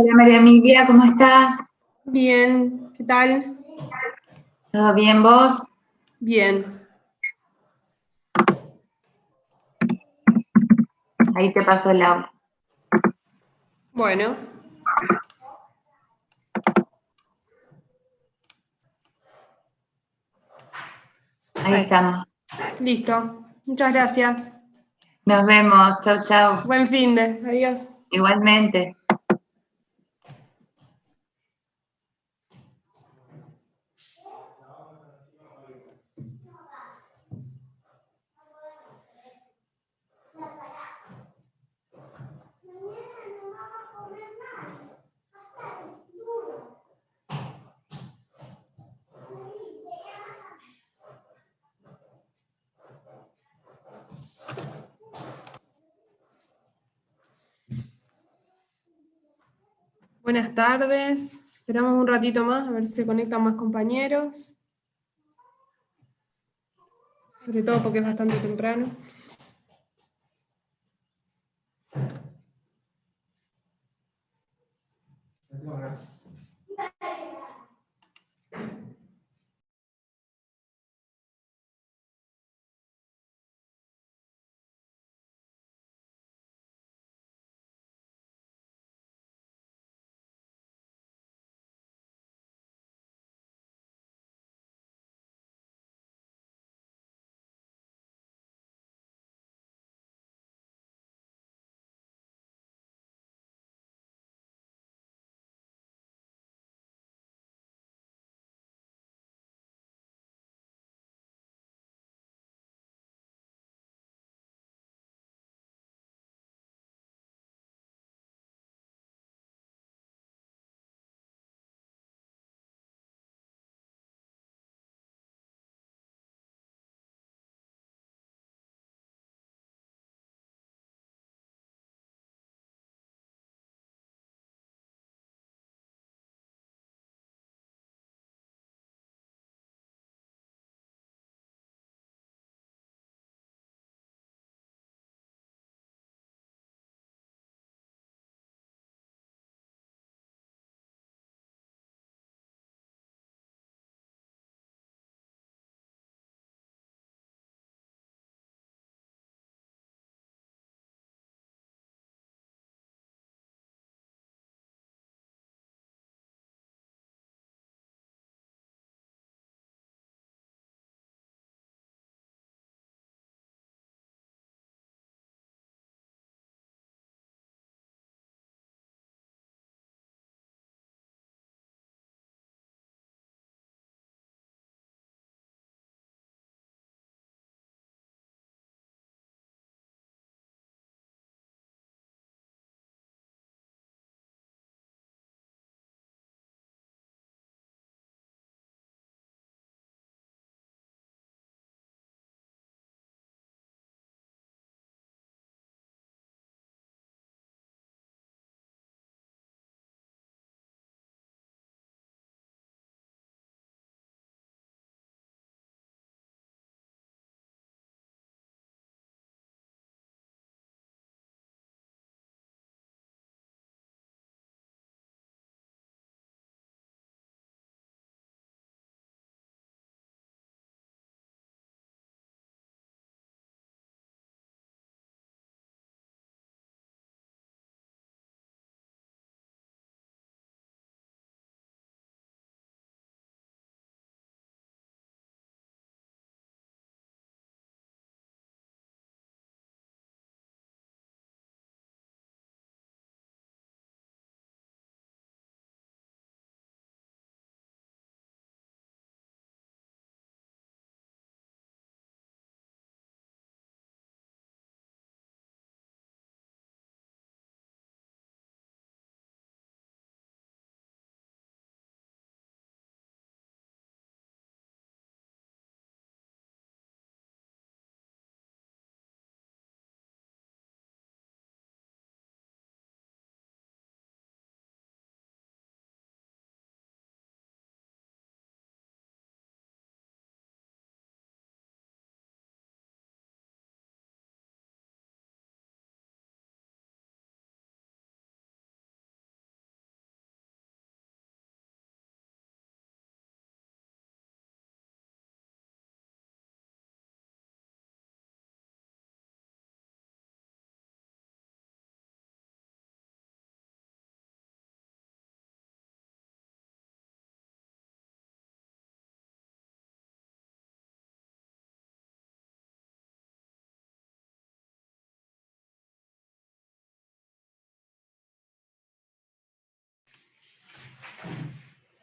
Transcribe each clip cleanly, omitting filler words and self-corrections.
Hola María Emilia, ¿cómo estás? Bien, ¿qué tal? ¿Todo bien vos? Bien. Ahí te paso el audio. Bueno, Ahí ahí está. estamos. Listo. Muchas gracias. Nos vemos. Chau, chau. Buen fin de. Adiós. Igualmente. Buenas tardes. Esperamos un ratito más a ver si se conectan más compañeros. Sobre todo porque es bastante temprano.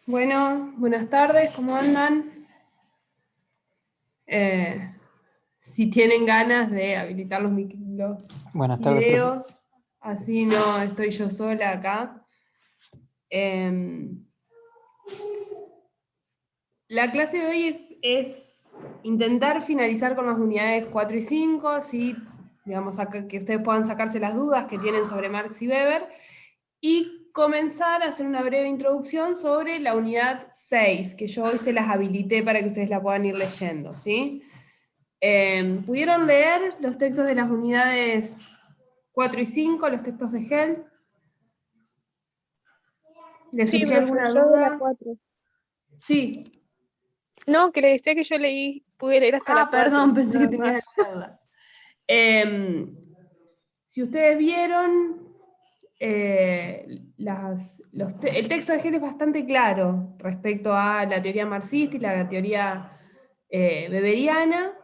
Bueno, buenas tardes, ¿cómo andan? Si tienen ganas de habilitar los Buenas tardes, profe. videos, así no estoy yo sola acá. La clase de hoy es intentar finalizar con las unidades 4 y 5, ¿sí? Digamos, que ustedes puedan sacarse las dudas que tienen sobre Marx y Weber, y comenzar a hacer una breve introducción sobre la unidad 6, que yo hoy se las habilité para que ustedes la puedan ir leyendo, ¿sí? ¿Pudieron leer los textos de las unidades 4 y 5, los textos de Hell? ¿Les Sí, surgió profe, alguna yo de la duda? 4. Sí. No, que le decía que yo pude leer hasta la 4. Perdón, pensé que nada tenías más. alguna duda. Si ustedes vieron, el texto de Hegel es bastante claro respecto a la teoría marxista y la teoría weberiana.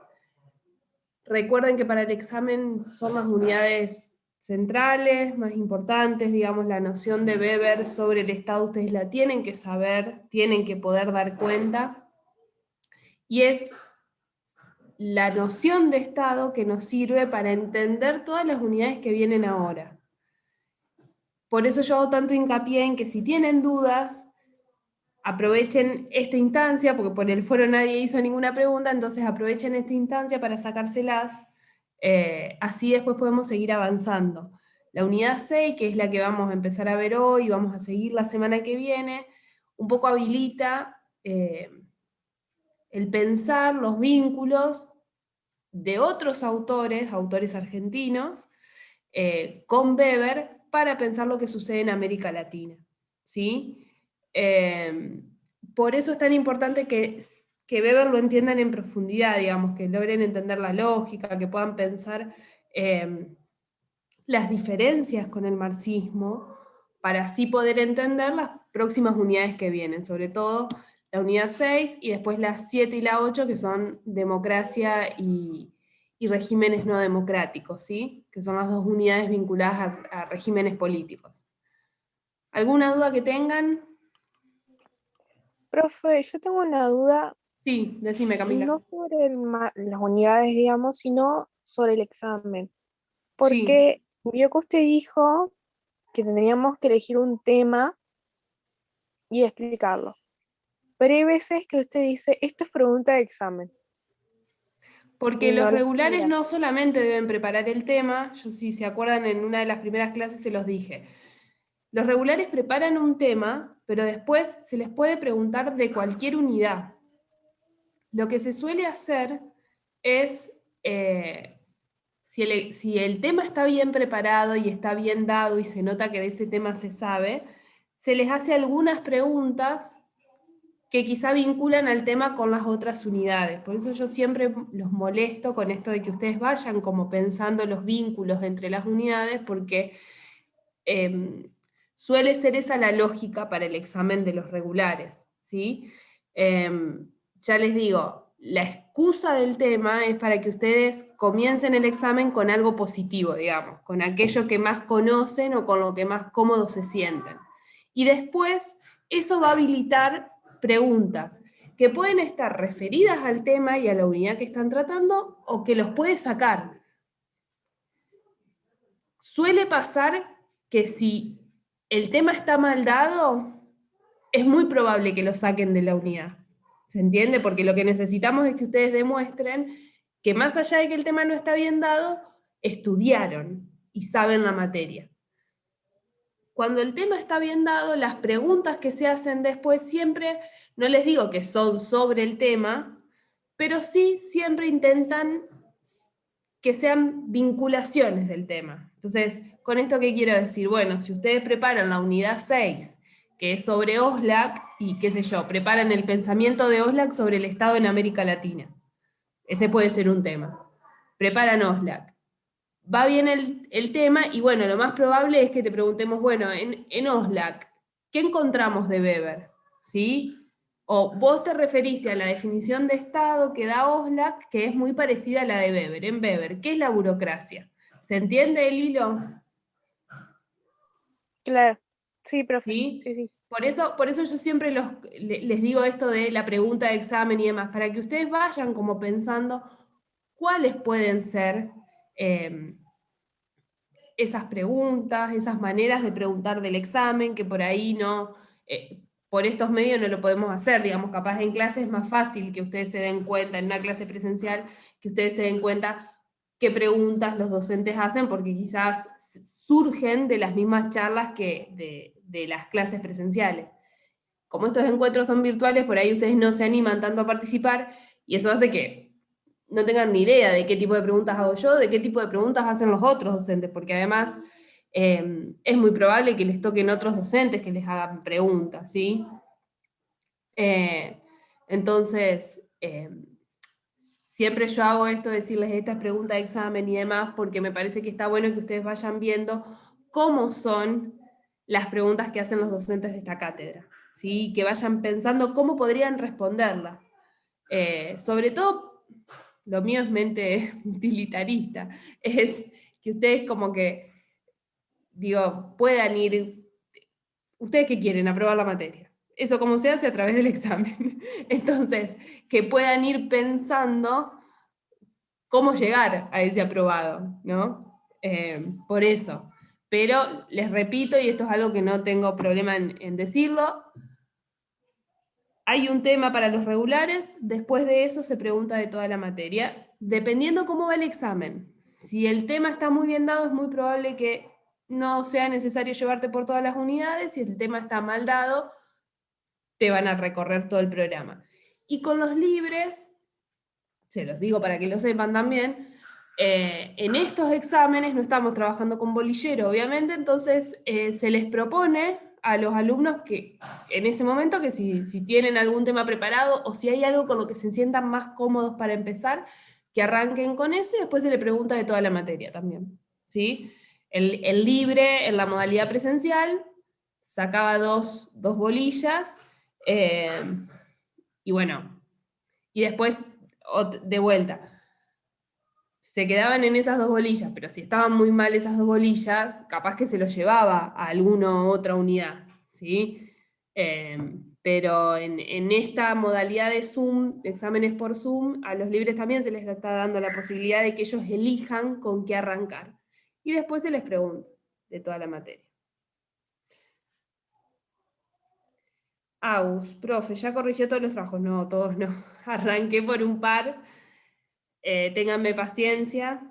Recuerden que para el examen son las unidades centrales, más importantes, digamos, la noción de Weber sobre el Estado ustedes la tienen que saber, tienen que poder dar cuenta, y es la noción de Estado que nos sirve para entender todas las unidades que vienen ahora. Por eso yo hago tanto hincapié en que si tienen dudas, aprovechen esta instancia, porque por el foro nadie hizo ninguna pregunta, entonces aprovechen esta instancia para sacárselas, así después podemos seguir avanzando. La unidad 6, que es la que vamos a empezar a ver hoy, vamos a seguir la semana que viene, un poco habilita el pensar los vínculos de otros autores argentinos, con Weber, para pensar lo que sucede en América Latina, ¿sí? Por eso es tan importante que Weber lo entiendan en profundidad, digamos, que logren entender la lógica, que puedan pensar las diferencias con el marxismo, para así poder entender las próximas unidades que vienen, sobre todo la unidad 6 y después las 7 y la 8, que son democracia y regímenes no democráticos, ¿sí? Que son las dos unidades vinculadas a regímenes políticos. ¿Alguna duda que tengan? Profe, yo tengo una duda, Sí, decime, Camila. no sobre las unidades, digamos, sino sobre el examen. Sí. Porque vio que usted dijo que tendríamos que elegir un tema y explicarlo. Pero hay veces que usted dice, esto es pregunta de examen, Porque y los no lo regulares explica. no solamente deben preparar el tema, yo si se acuerdan en una de las primeras clases se los dije, los regulares preparan un tema, pero después se les puede preguntar de cualquier unidad. Lo que se suele hacer es, si el tema está bien preparado y está bien dado y se nota que de ese tema se sabe, se les hace algunas preguntas que quizá vinculan al tema con las otras unidades. Por eso yo siempre los molesto con esto de que ustedes vayan como pensando los vínculos entre las unidades, porque suele ser esa la lógica para el examen de los regulares, ¿sí? Ya les digo, la excusa del tema es para que ustedes comiencen el examen con algo positivo, digamos, con aquello que más conocen o con lo que más cómodos se sienten. Y después eso va a habilitar preguntas que pueden estar referidas al tema y a la unidad que están tratando, o que los puede sacar. Suele pasar que si el tema está mal dado, es muy probable que lo saquen de la unidad. ¿Se entiende? Porque lo que necesitamos es que ustedes demuestren que más allá de que el tema no está bien dado, estudiaron y saben la materia. Cuando el tema está bien dado, las preguntas que se hacen después siempre, no les digo que son sobre el tema, pero sí siempre intentan que sean vinculaciones del tema. Entonces, ¿con esto qué quiero decir? Bueno, si ustedes preparan la unidad 6, que es sobre Oslak, y qué sé yo, preparan el pensamiento de Oslak sobre el Estado en América Latina. Ese puede ser un tema. Preparan Oslak. Va bien el tema, y bueno, lo más probable es que te preguntemos, bueno, en Oslak, ¿qué encontramos de Weber? ¿Sí? O vos te referiste a la definición de Estado que da Oslak, que es muy parecida a la de Weber. En Weber, ¿qué es la burocracia? ¿Se entiende el hilo? Claro, sí, profe, ¿Sí? sí, sí. Por eso yo siempre les digo esto de la pregunta de examen y demás, para que ustedes vayan como pensando cuáles pueden ser esas preguntas, esas maneras de preguntar del examen, que por ahí no, por estos medios no lo podemos hacer, digamos, capaz en clase es más fácil que ustedes se den cuenta, en una clase presencial, que ustedes se den cuenta qué preguntas los docentes hacen, porque quizás surgen de las mismas charlas que de las clases presenciales. Como estos encuentros son virtuales, por ahí ustedes no se animan tanto a participar, y eso hace que no tengan ni idea de qué tipo de preguntas hago yo, de qué tipo de preguntas hacen los otros docentes, porque además es muy probable que les toquen otros docentes que les hagan preguntas, ¿sí? Entonces, siempre yo hago esto, decirles estas preguntas de examen y demás, porque me parece que está bueno que ustedes vayan viendo cómo son las preguntas que hacen los docentes de esta cátedra, ¿sí? Que vayan pensando cómo podrían responderlas. Sobre todo, lo mío es mente utilitarista, es que ustedes como que, digo, puedan ir, ¿ustedes qué quieren? Aprobar la materia. Eso como se hace a través del examen. Entonces, que puedan ir pensando cómo llegar a ese aprobado, ¿no? Por eso. Pero les repito, y esto es algo que no tengo problema en decirlo, hay un tema para los regulares, después de eso se pregunta de toda la materia, dependiendo cómo va el examen. Si el tema está muy bien dado, es muy probable que no sea necesario llevarte por todas las unidades, si el tema está mal dado, te van a recorrer todo el programa. Y con los libres, se los digo para que lo sepan también, en estos exámenes no estamos trabajando con bolillero, obviamente, entonces se les propone a los alumnos que en ese momento que si tienen algún tema preparado o si hay algo con lo que se sientan más cómodos para empezar, que arranquen con eso y después se le pregunta de toda la materia también, ¿sí? El libre en la modalidad presencial sacaba dos bolillas y bueno, y después de vuelta se quedaban en esas dos bolillas, pero si estaban muy mal esas dos bolillas, capaz que se los llevaba a alguna otra unidad, ¿sí? Pero en esta modalidad de Zoom, de exámenes por Zoom, a los libres también se les está dando la posibilidad de que ellos elijan con qué arrancar. Y después se les pregunta de toda la materia. Agus, profe, ¿ya corrigió todos los trabajos? No, todos no. Arranqué por un par. Ténganme paciencia.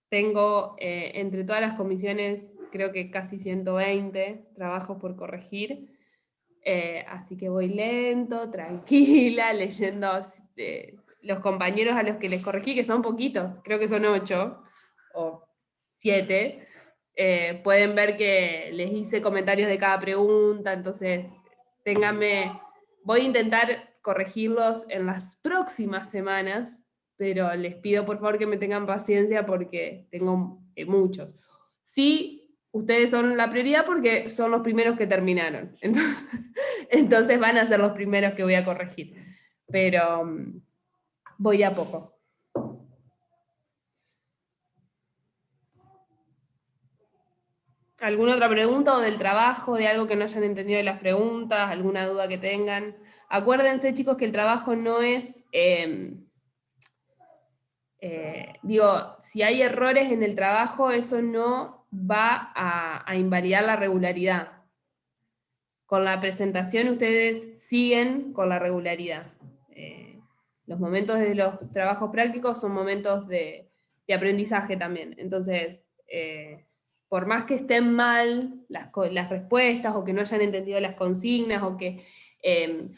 Tengo entre todas las comisiones, creo que casi 120 trabajos por corregir. Así que voy lento, tranquila, leyendo los compañeros a los que les corregí, que son poquitos, creo que son 8 o 7. Pueden ver que les hice comentarios de cada pregunta, entonces ténganme, voy a intentar corregirlos en las próximas semanas, pero les pido por favor que me tengan paciencia porque tengo muchos. Sí, ustedes son la prioridad porque son los primeros que terminaron, entonces van a ser los primeros que voy a corregir, pero voy a poco. ¿Alguna otra pregunta o del trabajo, de algo que no hayan entendido de las preguntas, alguna duda que tengan? Acuérdense, chicos, que el trabajo no es, si hay errores en el trabajo, eso no va a invalidar la regularidad. Con la presentación ustedes siguen con la regularidad. Los momentos de los trabajos prácticos son momentos de aprendizaje también. Entonces, por más que estén mal las respuestas o que no hayan entendido las consignas o que, que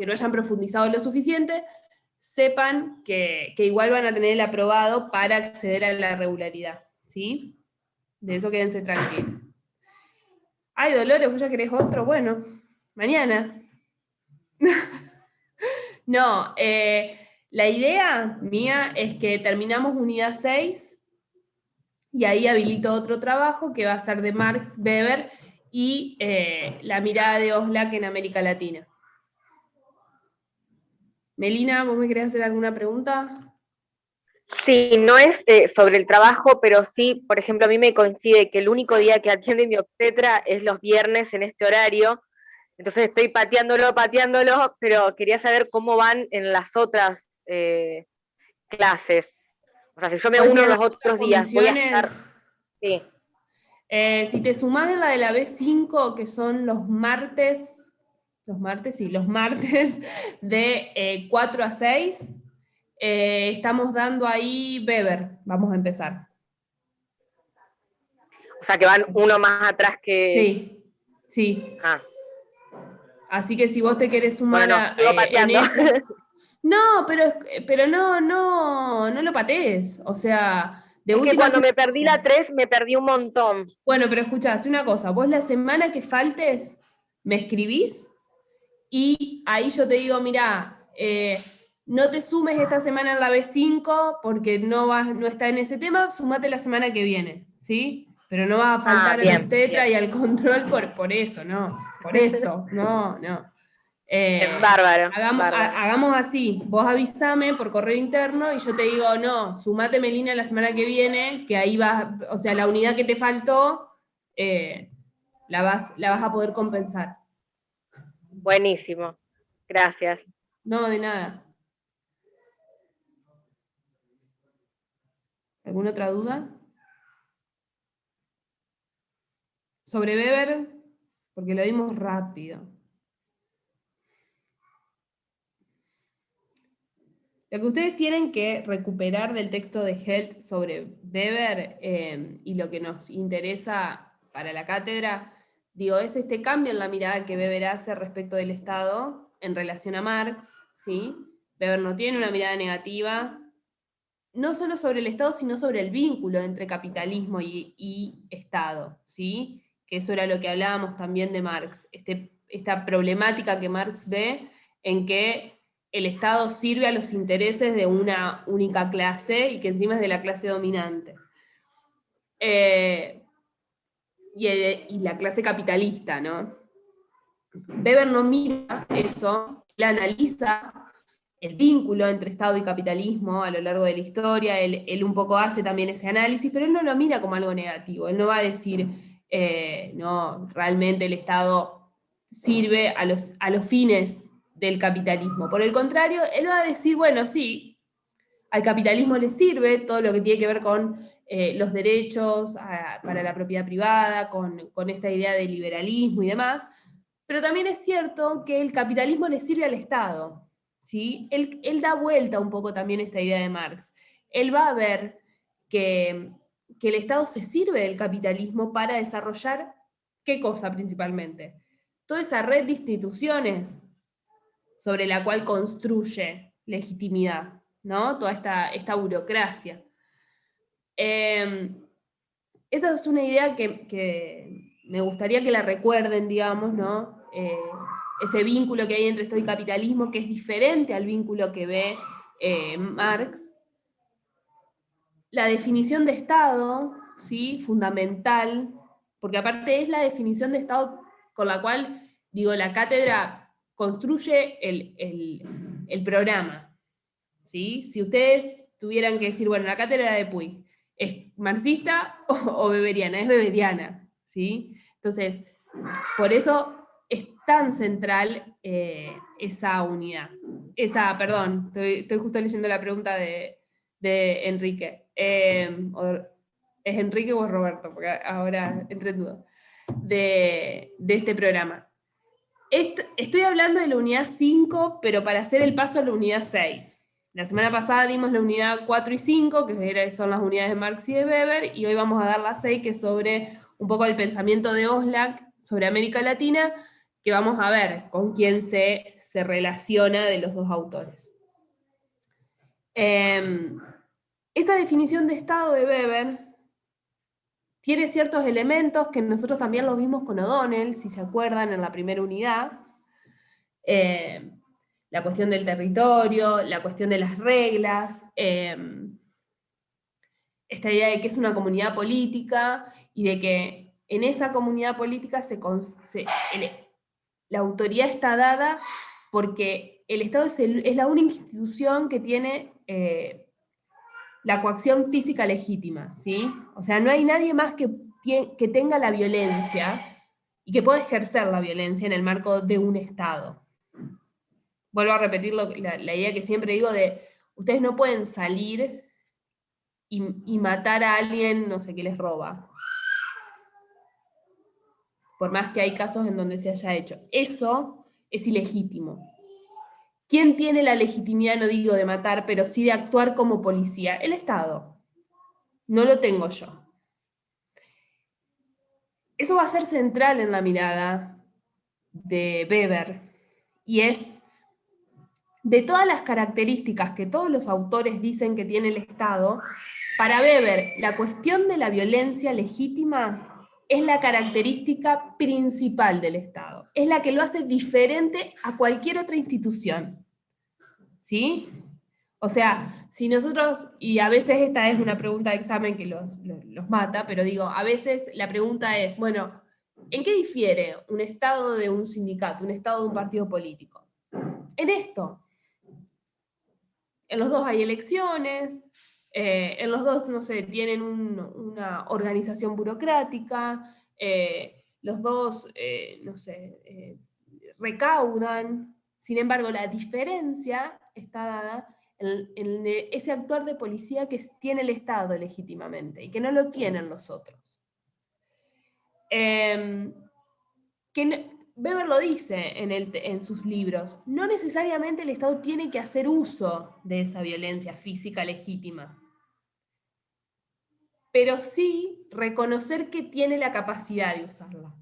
no hayan profundizado lo suficiente, sepan que igual van a tener el aprobado para acceder a la regularidad, ¿sí? De eso quédense tranquilos. Ay, Dolores, ¿vos ya querés otro? Bueno, mañana. No, la idea mía es que terminamos unidad 6 y ahí habilito otro trabajo que va a ser de Marx Weber y la mirada de Oslak en América Latina. Melina, ¿vos me querés hacer alguna pregunta? Sí, no es sobre el trabajo, pero sí, por ejemplo, a mí me coincide que el único día que atiende mi obstetra es los viernes en este horario, entonces estoy pateándolo, pero quería saber cómo van en las otras clases. O sea, si yo me Pues, uno en los las otros días, voy a estar... comisiones, Sí. si te sumás en la de la B5, que son los martes de 4 a 6, estamos dando ahí Weber, vamos a empezar. O sea, que van uno más atrás que... Sí. Ah. Así que si vos te querés sumar Bueno, no, sigo en pateando. ese... No, pero no lo patees. O sea, de Es que última cuando hace me una perdí cosa. la 3, me perdí un montón. Bueno, pero escuchá, hace una cosa. Vos la semana que faltes, me escribís y ahí yo te digo, mirá, no te sumes esta semana en la B5 porque no está en ese tema, sumate la semana que viene, ¿sí? Pero no vas a faltar al Bien, obstetra bien. y al control por eso, ¿no? Por esto, no. Bárbaro, bárbaro. Hagamos así, vos avísame por correo interno y yo te digo, no, sumate Melina la semana que viene, que ahí vas, o sea, la unidad que te faltó, la vas a poder compensar. Buenísimo, gracias. No, de nada. ¿Alguna otra duda? Sobre Weber, porque lo dimos rápido. Lo que ustedes tienen que recuperar del texto de Helt sobre Weber y lo que nos interesa para la cátedra, digo, es este cambio en la mirada que Weber hace respecto del Estado en relación a Marx, ¿sí? Weber no tiene una mirada negativa, no solo sobre el Estado, sino sobre el vínculo entre capitalismo y Estado, ¿sí? Que eso era lo que hablábamos también de Marx, esta problemática que Marx ve en que el Estado sirve a los intereses de una única clase y que encima es de la clase dominante. Y la clase capitalista, ¿no? Weber no mira eso, él analiza el vínculo entre Estado y capitalismo a lo largo de la historia, él un poco hace también ese análisis, pero él no lo mira como algo negativo, él no va a decir, no, realmente el Estado sirve a los fines del capitalismo. Por el contrario, él va a decir, bueno, sí, al capitalismo le sirve todo lo que tiene que ver con los derechos para la propiedad privada, con esta idea de liberalismo y demás, pero también es cierto que el capitalismo le sirve al Estado, ¿sí? Él da vuelta un poco también esta idea de Marx. Él va a ver que el Estado se sirve del capitalismo para desarrollar, ¿qué cosa principalmente? Toda esa red de instituciones sobre la cual construye legitimidad, ¿no? Toda esta burocracia. Esa es una idea que me gustaría que la recuerden, digamos, ¿no? Ese vínculo que hay entre Estado y capitalismo, que es diferente al vínculo que ve Marx. La definición de Estado, ¿sí? Fundamental, porque aparte es la definición de Estado con la cual, digo, la cátedra construye el programa, ¿sí? Si ustedes tuvieran que decir, bueno, la cátedra de Puig, ¿es marxista o weberiana? Es weberiana, ¿sí? Entonces, por eso es tan central esa unidad. Perdón, estoy justo leyendo la pregunta de Enrique. ¿Es Enrique o es Roberto? Porque ahora entré en duda. De este programa. Estoy hablando de la unidad 5, pero para hacer el paso a la unidad 6. La semana pasada dimos la unidad 4 y 5, que son las unidades de Marx y de Weber, y hoy vamos a dar la 6, que es sobre un poco el pensamiento de Oslak sobre América Latina, que vamos a ver con quién se relaciona de los dos autores. Esa definición de Estado de Weber tiene ciertos elementos que nosotros también los vimos con O'Donnell, si se acuerdan, en la primera unidad. La cuestión del territorio, la cuestión de las reglas, esta idea de que es una comunidad política y de que en esa comunidad política la autoridad está dada porque el Estado es la única institución que tiene la coacción física legítima, ¿sí? O sea, no hay nadie más que tenga la violencia y que pueda ejercer la violencia en el marco de un Estado. Vuelvo a repetir la idea que siempre digo de, ustedes no pueden salir y matar a alguien, no sé, que les roba. Por más que hay casos en donde se haya hecho. Eso es ilegítimo. ¿Quién tiene la legitimidad, no digo de matar, pero sí de actuar como policía? El Estado. No lo tengo yo. Eso va a ser central en la mirada de Weber, y es, de todas las características que todos los autores dicen que tiene el Estado, para Weber, la cuestión de la violencia legítima es la característica principal del Estado. Es la que lo hace diferente a cualquier otra institución. ¿Sí? O sea, si nosotros, y a veces esta es una pregunta de examen que los mata, pero digo, a veces la pregunta es, bueno, ¿en qué difiere un Estado de un sindicato, un Estado de un partido político? En esto. En los dos hay elecciones, en los dos, no sé, tienen una organización burocrática, los dos, no sé, recaudan. Sin embargo, la diferencia está dada en ese actuar de policía que tiene el Estado legítimamente y que no lo tienen los otros. Weber lo dice en sus libros, no necesariamente el Estado tiene que hacer uso de esa violencia física legítima, pero sí reconocer que tiene la capacidad de usarla.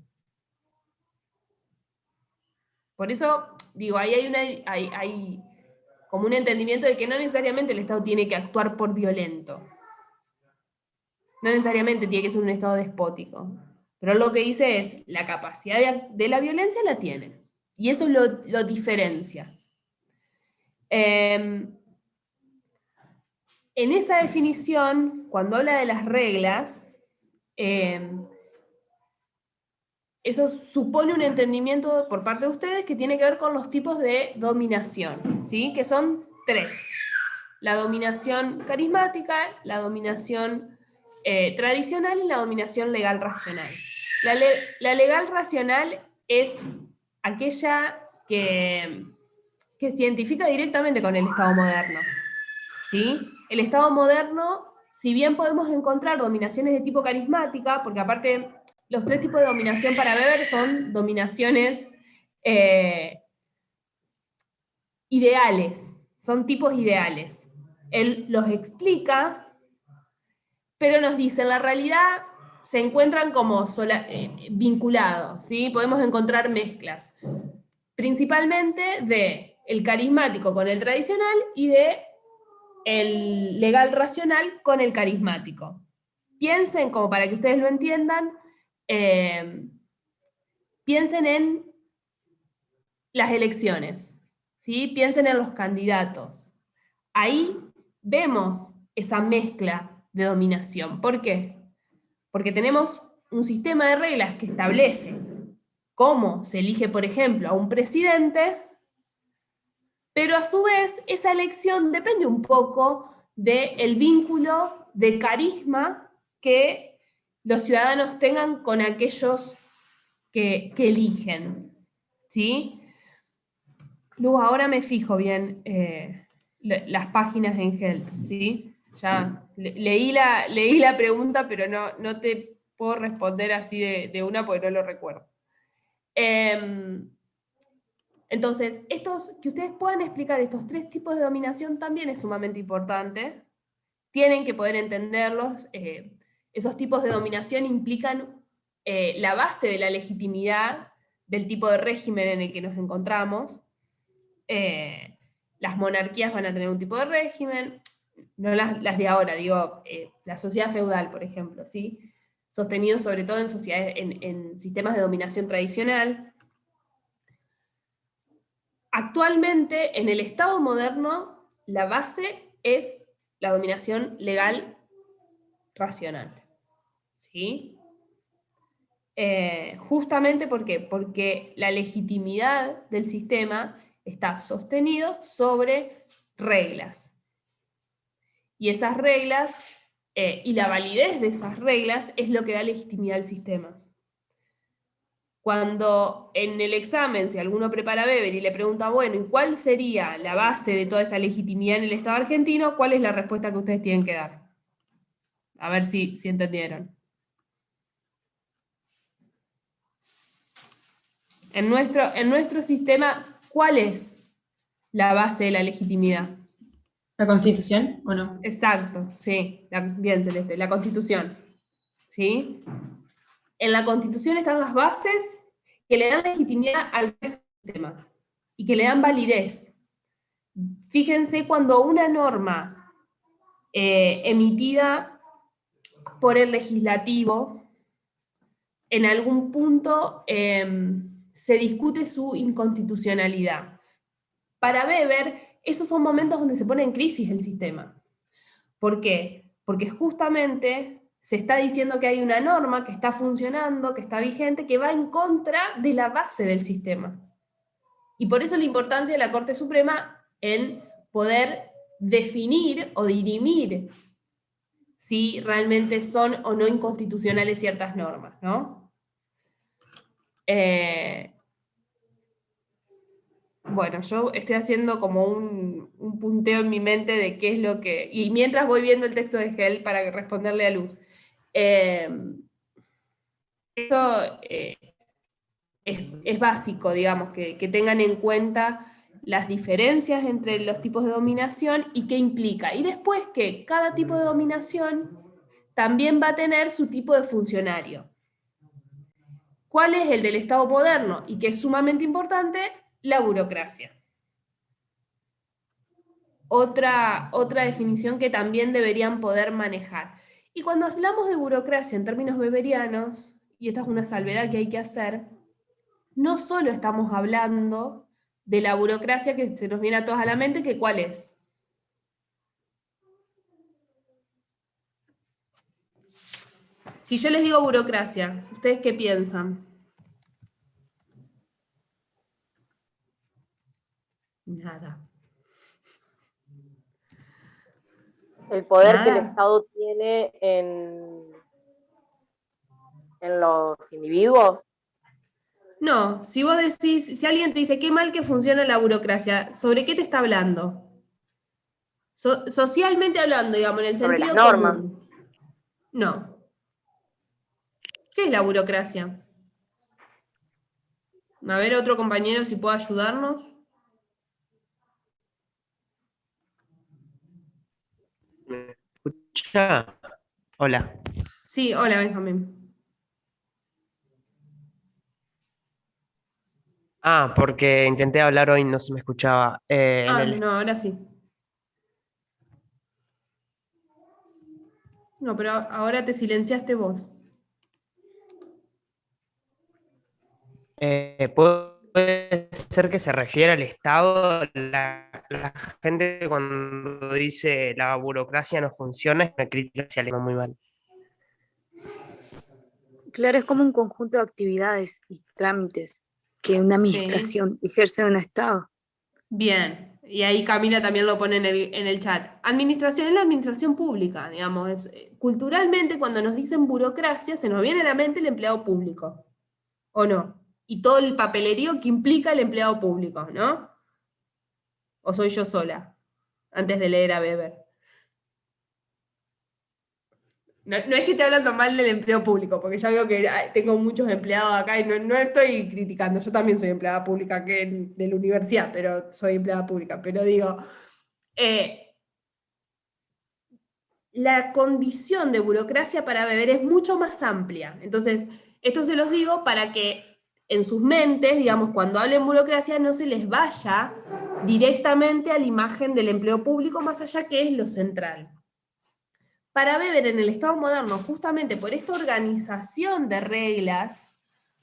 Por eso, digo, ahí hay como un entendimiento de que no necesariamente el Estado tiene que actuar por violento. No necesariamente tiene que ser un Estado despótico. Pero lo que dice es, la capacidad de la violencia la tiene. Y eso lo diferencia. En esa definición, cuando habla de las reglas, eso supone un entendimiento por parte de ustedes que tiene que ver con los tipos de dominación, ¿sí? Que son 3. La dominación carismática, la dominación tradicional y la dominación legal racional. La legal racional es aquella que se identifica directamente con el Estado moderno, ¿sí? El Estado moderno, si bien podemos encontrar dominaciones de tipo carismática, porque aparte los 3 tipos de dominación para Weber son dominaciones ideales, son tipos ideales. Él los explica, pero nos dice, en la realidad se encuentran como vinculados, ¿sí? Podemos encontrar mezclas, principalmente de el carismático con el tradicional y de el legal racional con el carismático. Piensen, como para que ustedes lo entiendan, piensen en las elecciones, ¿sí? Piensen en los candidatos. Ahí vemos esa mezcla de dominación. ¿Por qué? Porque tenemos un sistema de reglas que establece cómo se elige, por ejemplo, a un presidente, pero a su vez esa elección depende un poco del vínculo de carisma que los ciudadanos tengan con aquellos que eligen, ¿sí? Luz, ahora me fijo bien las páginas en Helt, ¿sí? Ya leí la pregunta, pero no te puedo responder así de una porque no lo recuerdo. Entonces, que ustedes puedan explicar estos 3 tipos de dominación también es sumamente importante. Tienen que poder entenderlos. Esos tipos de dominación implican la base de la legitimidad del tipo de régimen en el que nos encontramos. Las monarquías van a tener un tipo de régimen, no las de ahora, digo, la sociedad feudal, por ejemplo, ¿sí? Sostenido sobre todo en sociedades, en sistemas de dominación tradicional. Actualmente, en el Estado moderno, la base es la dominación legal racional, ¿sí? Justamente ¿por qué? Porque la legitimidad del sistema está sostenido sobre reglas. Y esas reglas, y la validez de esas reglas es lo que da legitimidad al sistema. Cuando en el examen, si alguno prepara Weber y le pregunta, bueno, ¿y cuál sería la base de toda esa legitimidad en el Estado argentino? ¿Cuál es la respuesta que ustedes tienen que dar? A ver si entendieron. En nuestro sistema, ¿cuál es la base de la legitimidad? ¿La Constitución o no? Exacto, sí. Bien, Celeste, la Constitución. ¿Sí? En la Constitución están las bases que le dan legitimidad al sistema y que le dan validez. Fíjense cuando una norma emitida por el legislativo, en algún punto se discute su inconstitucionalidad. Para Weber, esos son momentos donde se pone en crisis el sistema. ¿Por qué? Porque justamente se está diciendo que hay una norma que está funcionando, que está vigente, que va en contra de la base del sistema. Y por eso la importancia de la Corte Suprema en poder definir o dirimir si realmente son o no inconstitucionales ciertas normas, ¿no? Bueno, yo estoy haciendo como un punteo en mi mente de qué es lo que... Y mientras voy viendo el texto de Hell para responderle a Luz. Esto es básico, digamos, que tengan en cuenta las diferencias entre los tipos de dominación y qué implica. Y después que cada tipo de dominación también va a tener su tipo de funcionario. ¿Cuál es el del Estado moderno? Y que es sumamente importante, la burocracia. Otra definición que también deberían poder manejar. Y cuando hablamos de burocracia en términos weberianos, y esta es una salvedad que hay que hacer, no solo estamos hablando de la burocracia que se nos viene a todos a la mente, que ¿cuál es? Si yo les digo burocracia, ¿ustedes qué piensan? Nada. El poder que el Nada. Estado tiene en los individuos. No, si vos decís, si alguien te dice qué mal que funciona la burocracia, ¿sobre qué te está hablando? Socialmente hablando, digamos, en el Sobre sentido las normas. común. No. ¿Qué es la burocracia? A ver, otro compañero, si puede ayudarnos. ¿Me escucha? Hola. Sí, hola, Benjamín. Porque intenté hablar hoy y no se me escuchaba. No, ahora sí. No, pero ahora te silenciaste vos. ¿Puede ser que se refiere al Estado? La gente cuando dice la burocracia no funciona, es una crítica hacia el Estado muy mal. Claro, es como un conjunto de actividades y trámites que una administración ejerce en un Estado. Bien, y ahí Camila también lo pone en el chat. Administración es la administración pública, digamos. Culturalmente, cuando nos dicen burocracia, se nos viene a la mente el empleado público, ¿o no? Y todo el papelerío que implica el empleado público, ¿no? ¿O soy yo sola? Antes de leer a Weber. No es que esté hablando mal del empleo público, porque ya veo que tengo muchos empleados acá y no estoy criticando. Yo también soy empleada pública de la universidad, pero soy empleada pública. Pero digo, la condición de burocracia para Weber es mucho más amplia. Entonces, esto se los digo para que en sus mentes, digamos, cuando hablen burocracia, no se les vaya directamente a la imagen del empleo público, más allá que es lo central. Para Weber en el Estado moderno, justamente por esta organización de reglas,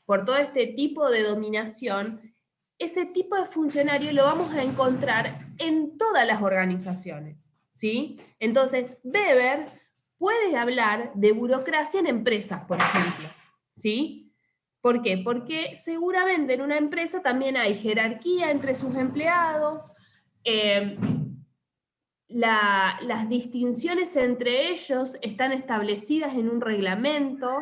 por todo este tipo de dominación, ese tipo de funcionario lo vamos a encontrar en todas las organizaciones, ¿sí? Entonces, Weber puede hablar de burocracia en empresas, por ejemplo, ¿sí? ¿Por qué? Porque seguramente en una empresa también hay jerarquía entre sus empleados, las distinciones entre ellos están establecidas en un reglamento.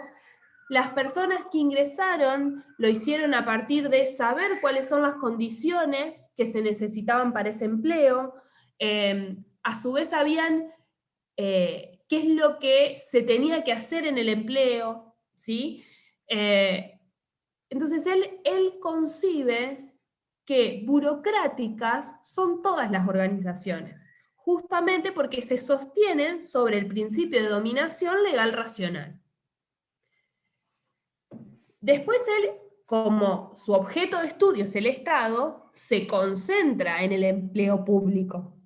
Las personas que ingresaron lo hicieron a partir de saber cuáles son las condiciones que se necesitaban para ese empleo. A su vez sabían qué es lo que se tenía que hacer en el empleo, ¿sí? Entonces él concibe que burocráticas son todas las organizaciones, justamente porque se sostienen sobre el principio de dominación legal racional. Después él, como su objeto de estudio es el Estado, se concentra en el empleo público.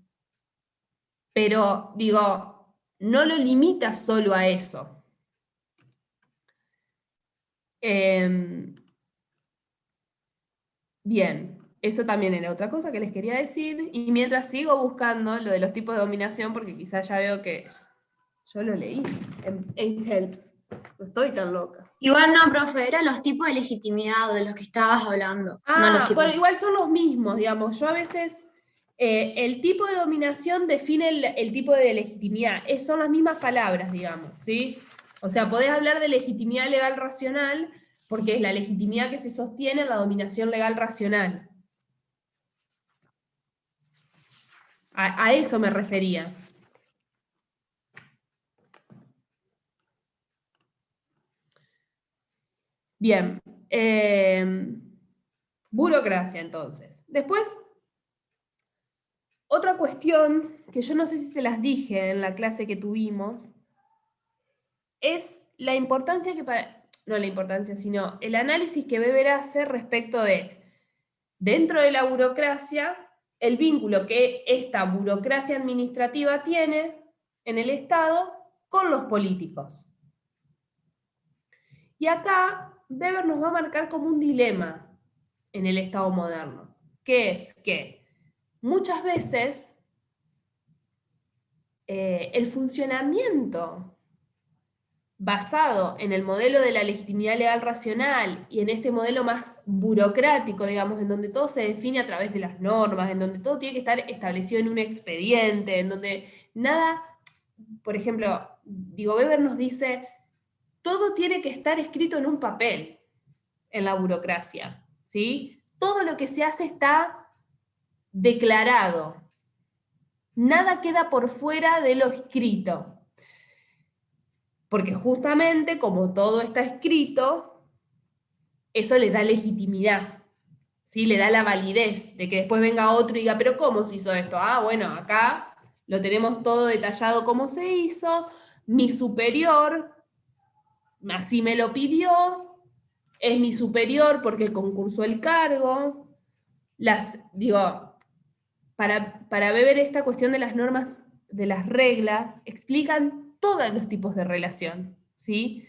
Pero, digo, no lo limita solo a eso. Bien, eso también era otra cosa que les quería decir. Y mientras sigo buscando lo de los tipos de dominación, porque quizás ya veo que yo lo leí en Help. No estoy tan loca. Igual no, profe, eran los tipos de legitimidad de los que estabas hablando. No los tipos. Bueno, igual son los mismos, digamos. Yo a veces, el tipo de dominación define el tipo de legitimidad. Son las mismas palabras, digamos, ¿sí? O sea, podés hablar de legitimidad legal racional, porque es la legitimidad que se sostiene en la dominación legal racional. A eso me refería. Bien, burocracia entonces. Después, otra cuestión que yo no sé si se las dije en la clase que tuvimos, es la importancia no la importancia, sino el análisis que Weber hace respecto de, dentro de la burocracia, el vínculo que esta burocracia administrativa tiene en el Estado con los políticos. Y acá Weber nos va a marcar como un dilema en el Estado moderno, que es que muchas veces el funcionamiento basado en el modelo de la legitimidad legal racional y en este modelo más burocrático, digamos, en donde todo se define a través de las normas, en donde todo tiene que estar establecido en un expediente, en donde nada, por ejemplo, Weber nos dice, todo tiene que estar escrito en un papel en la burocracia, ¿sí? Todo lo que se hace está declarado. Nada queda por fuera de lo escrito. Porque justamente como todo está escrito, eso le da legitimidad, ¿sí? Le da la validez de que después venga otro y diga, pero ¿cómo se hizo esto? Bueno, acá lo tenemos todo detallado cómo se hizo, mi superior así me lo pidió, es mi superior porque concursó el cargo. Para Weber esta cuestión de las normas, de las reglas, explican todos los tipos de relación, ¿sí?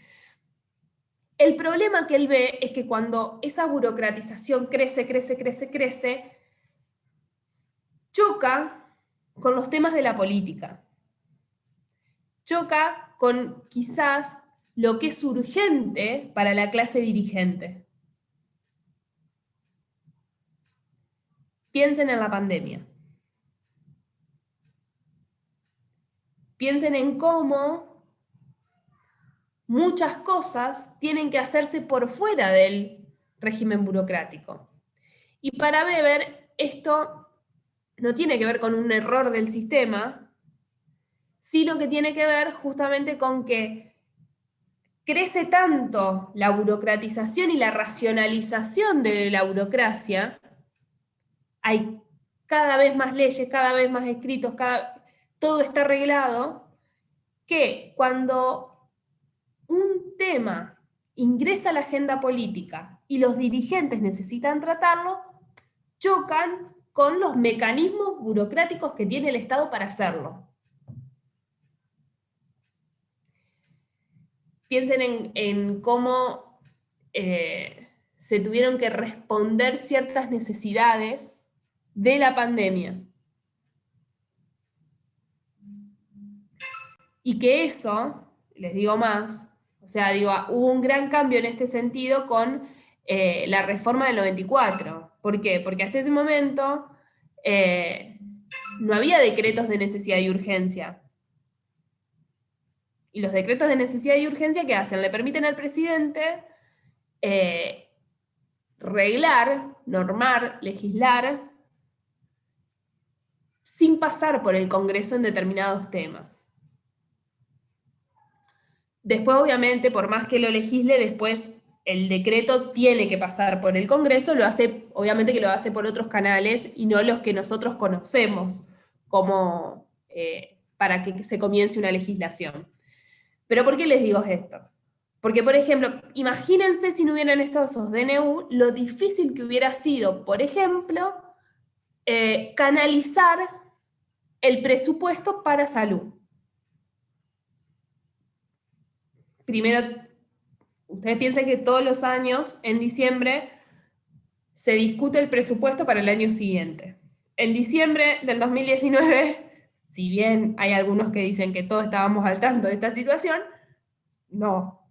El problema que él ve es que cuando esa burocratización crece, choca con los temas de la política. Choca con quizás lo que es urgente para la clase dirigente. Piensen en la pandemia. Piensen en cómo muchas cosas tienen que hacerse por fuera del régimen burocrático. Y para Weber, esto no tiene que ver con un error del sistema, sino que tiene que ver justamente con que crece tanto la burocratización y la racionalización de la burocracia, hay cada vez más leyes, cada vez más escritos, todo está arreglado, que cuando un tema ingresa a la agenda política y los dirigentes necesitan tratarlo, chocan con los mecanismos burocráticos que tiene el Estado para hacerlo. Piensen en cómo se tuvieron que responder ciertas necesidades de la pandemia. Y que eso, les digo más, o sea, hubo un gran cambio en este sentido con la reforma del 94. ¿Por qué? Porque hasta ese momento no había decretos de necesidad y urgencia. Y los decretos de necesidad y urgencia, ¿qué hacen? Le permiten al presidente reglar, normar, legislar, sin pasar por el Congreso en determinados temas. Después, obviamente, por más que lo legisle, después el decreto tiene que pasar por el Congreso, lo hace, obviamente que lo hace por otros canales y no los que nosotros conocemos como para que se comience una legislación. ¿Pero por qué les digo esto? Porque, por ejemplo, imagínense si no hubieran estado esos DNU, lo difícil que hubiera sido, por ejemplo, canalizar el presupuesto para salud. Primero, ustedes piensen que todos los años, en diciembre, se discute el presupuesto para el año siguiente. En diciembre del 2019, si bien hay algunos que dicen que todos estábamos al tanto de esta situación, no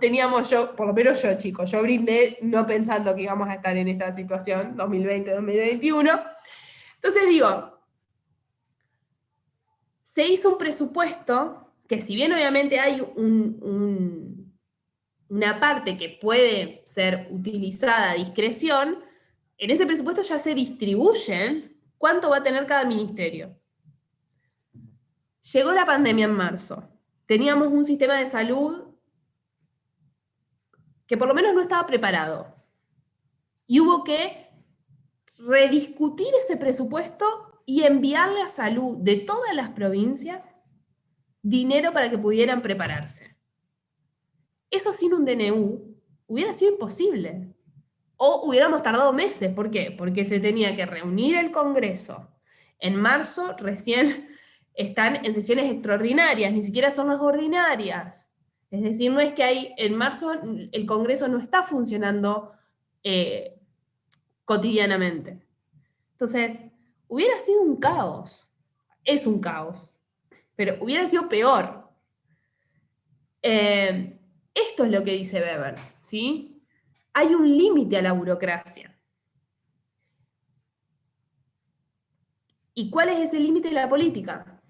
teníamos por lo menos yo, chicos, yo brindé no pensando que íbamos a estar en esta situación 2020-2021. Entonces se hizo un presupuesto que, si bien obviamente hay una parte que puede ser utilizada a discreción, en ese presupuesto ya se distribuyen cuánto va a tener cada ministerio. Llegó la pandemia en marzo. Teníamos un sistema de salud que por lo menos no estaba preparado. Y hubo que rediscutir ese presupuesto y enviarle a salud de todas las provincias dinero para que pudieran prepararse. Eso sin un DNU hubiera sido imposible. O hubiéramos tardado meses. ¿Por qué? Porque se tenía que reunir el Congreso. En marzo recién están en sesiones extraordinarias, ni siquiera son las ordinarias. Es decir, no es que en marzo el Congreso no está funcionando cotidianamente. Entonces, hubiera sido un caos. Es un caos. Pero hubiera sido peor. Esto es lo que dice Weber, ¿sí? Hay un límite a la burocracia. ¿Y cuál es ese límite de la política?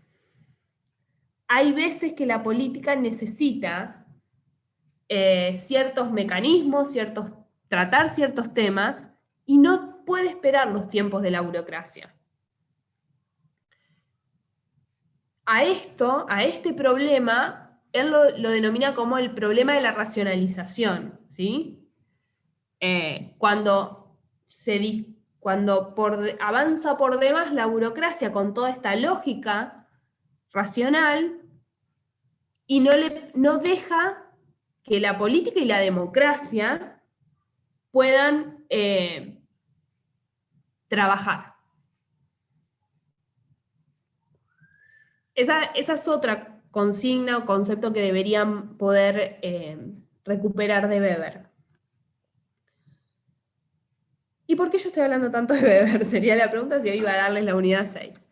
Hay veces que la política necesita ciertos mecanismos, tratar ciertos temas, y no puede esperar los tiempos de la burocracia. A este problema, él lo denomina como el problema de la racionalización, ¿sí? Cuando avanza por demás la burocracia con toda esta lógica racional y no deja que la política y la democracia puedan trabajar. Esa es otra consigna o concepto que deberían poder recuperar de Weber. ¿Y por qué yo estoy hablando tanto de Weber? Sería la pregunta si hoy iba a darles la unidad 6.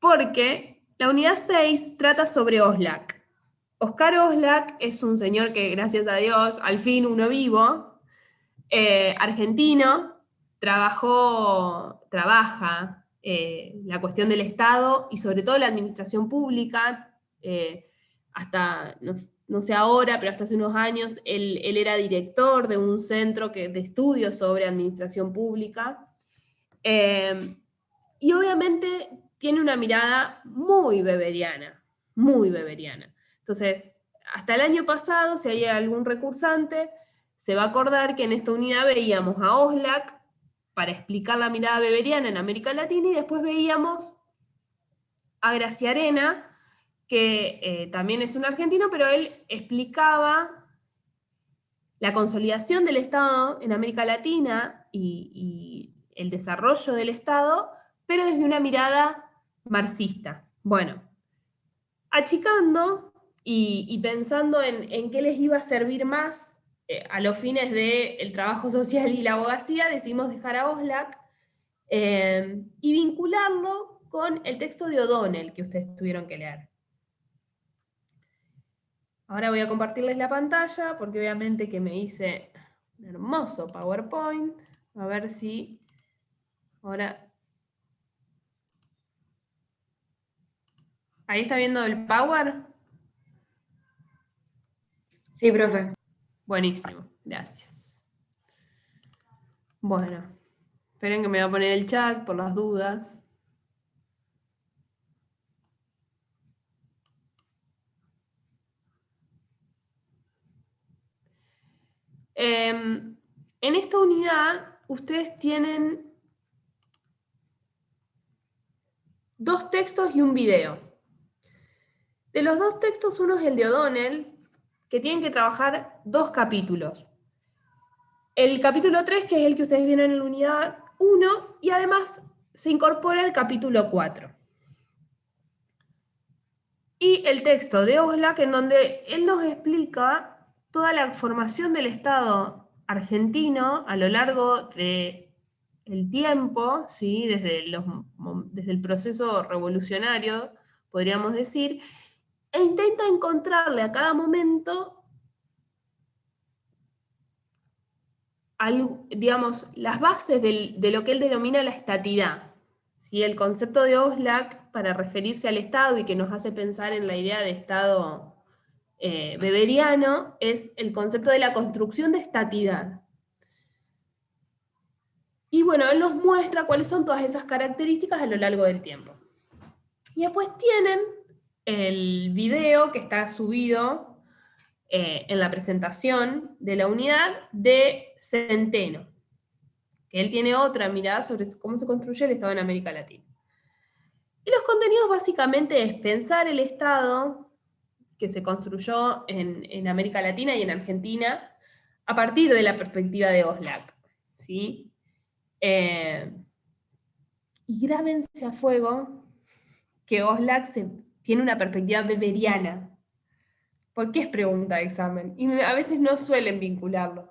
Porque la unidad 6 trata sobre Oslak. Oscar Oslak es un señor que, gracias a Dios, al fin uno vivo, argentino, trabaja la cuestión del Estado y sobre todo la administración pública, hasta, no sé ahora, pero hasta hace unos años, él era director de un centro de estudios sobre administración pública, y obviamente tiene una mirada muy weberiana, muy weberiana. Entonces, hasta el año pasado, si hay algún recursante, se va a acordar que en esta unidad veíamos a Oslak para explicar la mirada weberiana en América Latina, y después veíamos a Graciarena, que también es un argentino, pero él explicaba la consolidación del Estado en América Latina y el desarrollo del Estado, pero desde una mirada marxista. Bueno, achicando y pensando en qué les iba a servir más a los fines del trabajo social y la abogacía, decidimos dejar a Oslak y vincularlo con el texto de O'Donnell que ustedes tuvieron que leer. Ahora voy a compartirles la pantalla, porque obviamente que me hice un hermoso PowerPoint. A ver si ahora ¿Ahí está viendo el Power? Sí, profe. Buenísimo, gracias. Bueno, esperen que me voy a poner el chat por las dudas. En esta unidad, ustedes tienen 2 textos y un video. De los 2 textos, uno es el de O'Donnell, que tienen que trabajar 2 capítulos. El capítulo 3, que es el que ustedes vieron en la unidad 1, y además se incorpora el capítulo 4. Y el texto de Oxlack, en donde él nos explica toda la formación del Estado argentino a lo largo del tiempo, ¿sí? desde el proceso revolucionario, podríamos decir, e intenta encontrarle a cada momento digamos, las bases de lo que él denomina la estatidad. ¿Sí? El concepto de Oxlack para referirse al Estado y que nos hace pensar en la idea de Estado weberiano es el concepto de la construcción de estatidad. Y bueno, él nos muestra cuáles son todas esas características a lo largo del tiempo. Y después tienen el video que está subido en la presentación de la unidad de Centeno, que él tiene otra mirada sobre cómo se construye el Estado en América Latina. Y los contenidos básicamente es pensar el Estado que se construyó en América Latina y en Argentina a partir de la perspectiva de Oxlack, ¿sí? Y grábense a fuego que Oxlack tiene una perspectiva weberiana. ¿Por qué es pregunta de examen? Y a veces no suelen vincularlo.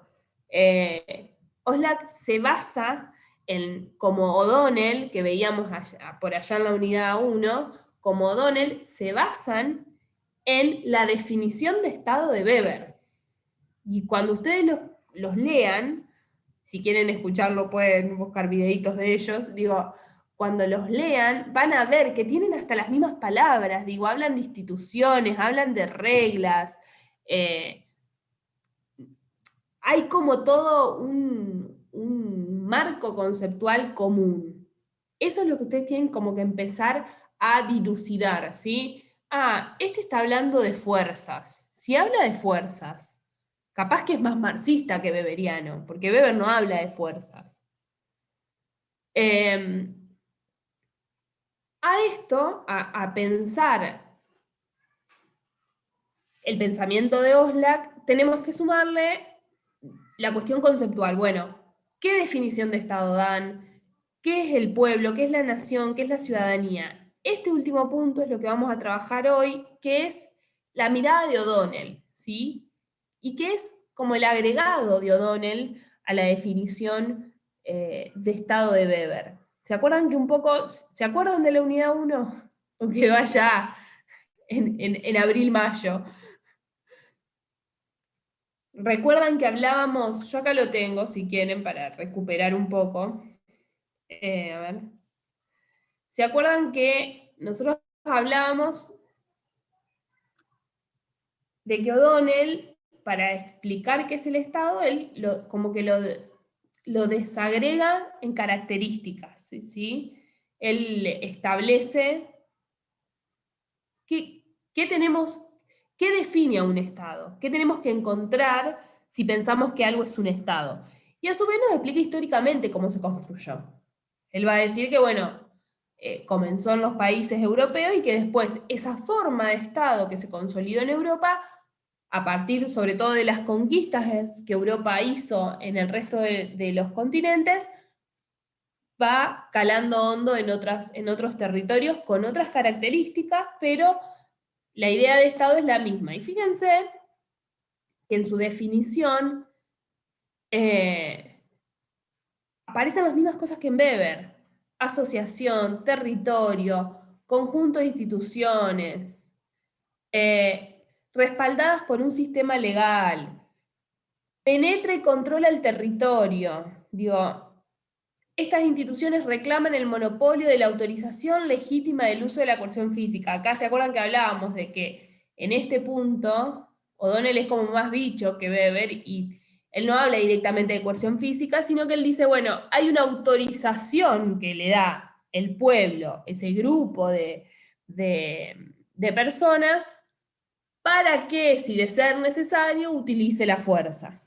Oxlack se basa como O'Donnell, que veíamos por allá en la unidad 1, como O'Donnell se basan en la definición de Estado de Weber. Y cuando ustedes los lean, si quieren escucharlo pueden buscar videitos de ellos, digo, cuando los lean van a ver que tienen hasta las mismas palabras, digo, hablan de instituciones, hablan de reglas, hay como todo un marco conceptual común. Eso es lo que ustedes tienen como que empezar a dilucidar, ¿sí? Este está hablando de fuerzas. Si habla de fuerzas, capaz que es más marxista que weberiano, porque Weber no habla de fuerzas. A pensar el pensamiento de Oxlack, tenemos que sumarle la cuestión conceptual. Bueno, ¿qué definición de Estado dan? ¿Qué es el pueblo? ¿Qué es la nación? ¿Qué es la ciudadanía? Este último punto es lo que vamos a trabajar hoy, que es la mirada de O'Donnell, ¿sí? Y que es como el agregado de O'Donnell a la definición de Estado de Weber. ¿Se acuerdan se acuerdan de la unidad 1? O quedó allá en abril-mayo. Recuerdan que hablábamos, yo acá lo tengo si quieren para recuperar un poco. A ver. ¿Se acuerdan que nosotros hablábamos de que O'Donnell, para explicar qué es el Estado, él como que lo desagrega en características, ¿sí? Él establece qué define a un Estado, qué tenemos que encontrar si pensamos que algo es un Estado. Y a su vez nos explica históricamente cómo se construyó. Él va a decir que, bueno, comenzó en los países europeos y que después esa forma de Estado que se consolidó en Europa, a partir sobre todo de las conquistas que Europa hizo en el resto de los continentes, va calando hondo en otros territorios con otras características, pero la idea de Estado es la misma. Y fíjense que en su definición aparecen las mismas cosas que en Weber: asociación, territorio, conjunto de instituciones, respaldadas por un sistema legal, penetra y controla el territorio. Digo, estas instituciones reclaman el monopolio de la autorización legítima del uso de la coerción física. Acá se acuerdan que hablábamos de que en este punto O'Donnell es como más bicho que Weber, y él no habla directamente de coerción física, sino que él dice, bueno, hay una autorización que le da el pueblo, ese grupo de personas, para que, si de ser necesario, utilice la fuerza.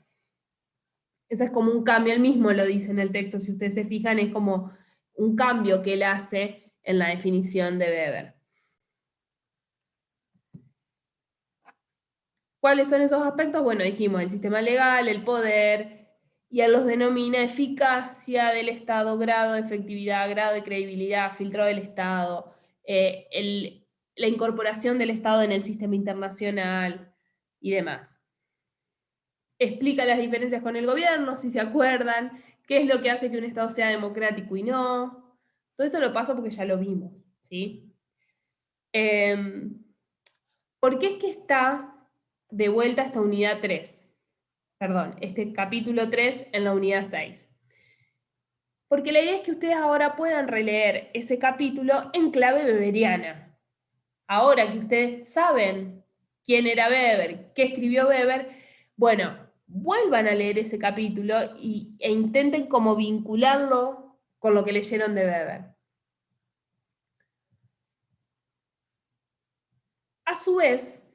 Ese es como un cambio, él mismo lo dice en el texto, si ustedes se fijan, es como un cambio que él hace en la definición de Weber. ¿Cuáles son esos aspectos? Bueno, dijimos el sistema legal, el poder, y él los denomina eficacia del Estado, grado de efectividad, grado de credibilidad, filtrado del Estado, la incorporación del Estado en el sistema internacional y demás. Explica las diferencias con el gobierno, si se acuerdan, qué es lo que hace que un Estado sea democrático y no. Todo esto lo paso porque ya lo vimos, ¿sí? ¿Por qué es que está de vuelta esta unidad 3? Perdón, este capítulo 3 en la unidad 6. Porque la idea es que ustedes ahora puedan releer ese capítulo en clave weberiana. Ahora que ustedes saben quién era Weber, qué escribió Weber, bueno, vuelvan a leer ese capítulo e intenten como vincularlo con lo que leyeron de Weber. A su vez,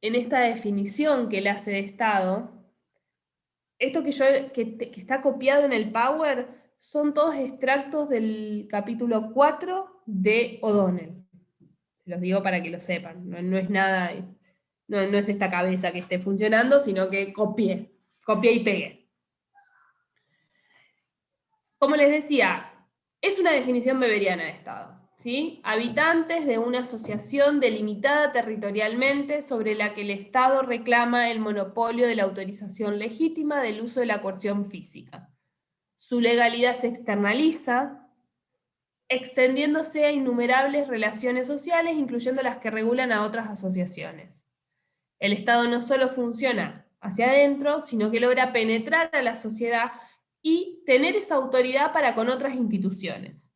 en esta definición que él hace de Estado, esto que está copiado en el Power son todos extractos del capítulo 4 de O'Donnell. Se los digo para que lo sepan, no es nada, no es esta cabeza que esté funcionando, sino que copié y pegué. Como les decía, es una definición weberiana de Estado, ¿sí? Habitantes de una asociación delimitada territorialmente sobre la que el Estado reclama el monopolio de la autorización legítima del uso de la coerción física. Su legalidad se externaliza, extendiéndose a innumerables relaciones sociales, incluyendo las que regulan a otras asociaciones. El Estado no solo funciona hacia adentro, sino que logra penetrar a la sociedad y tener esa autoridad para con otras instituciones.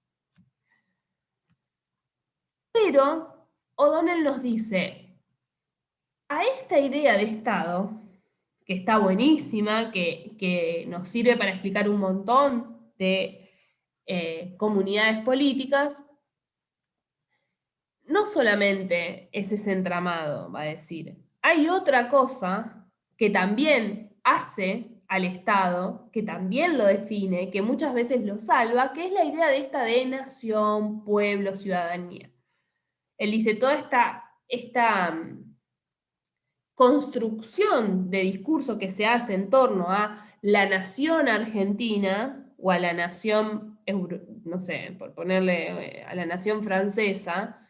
Pero O'Donnell nos dice, a esta idea de Estado, que está buenísima, que nos sirve para explicar un montón de comunidades políticas, no solamente es ese entramado, va a decir, hay otra cosa que también hace al Estado, que también lo define, que muchas veces lo salva, que es la idea de esta de nación, pueblo, ciudadanía. Él dice, toda esta construcción de discurso que se hace en torno a la nación argentina, o a la nación, no sé, por ponerle a la nación francesa,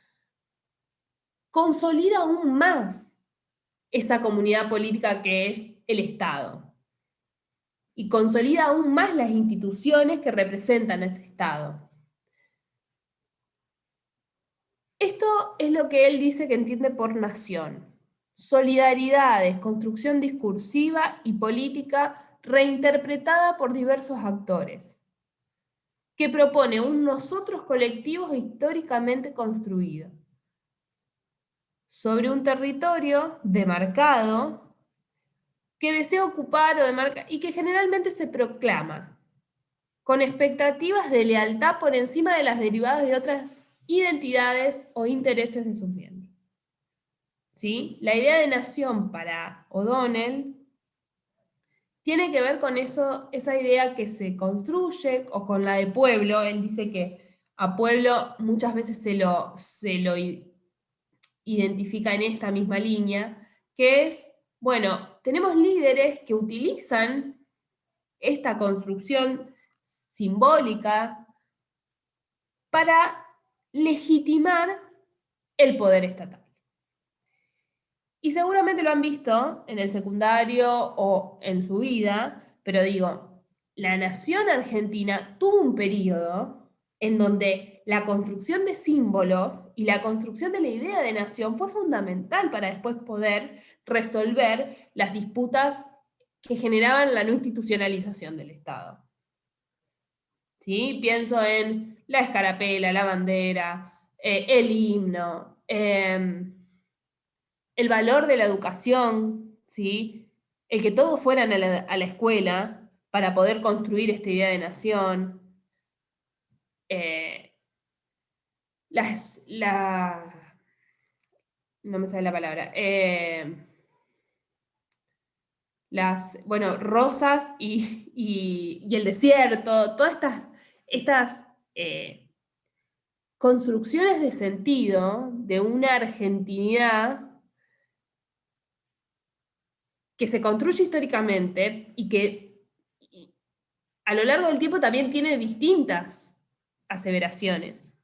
consolida aún más esa comunidad política que es el Estado. Y consolida aún más las instituciones que representan a ese Estado. Esto es lo que él dice que entiende por nación. Solidaridades, construcción discursiva y política reinterpretada por diversos actores, que propone un nosotros colectivos históricamente construido sobre un territorio demarcado que desea ocupar o demarcar y que generalmente se proclama con expectativas de lealtad por encima de las derivadas de otras identidades o intereses de sus miembros. ¿Sí? La idea de nación para O'Donnell tiene que ver con eso, esa idea que se construye, o con la de pueblo. Él dice que a pueblo muchas veces se lo identifica en esta misma línea, que es, bueno, tenemos líderes que utilizan esta construcción simbólica para legitimar el poder estatal. Y seguramente lo han visto en el secundario o en su vida, pero digo, la nación argentina tuvo un periodo en donde la construcción de símbolos y la construcción de la idea de nación fue fundamental para después poder resolver las disputas que generaban la no institucionalización del Estado. ¿sí? Pienso en la escarapela, la bandera, el himno, el valor de la educación, ¿sí? El que todos fueran a la escuela para poder construir esta idea de nación. No me sale la palabra. Rosas y el desierto, todas estas construcciones de sentido de una argentinidad que se construye históricamente y que a lo largo del tiempo también tiene distintas aseveraciones.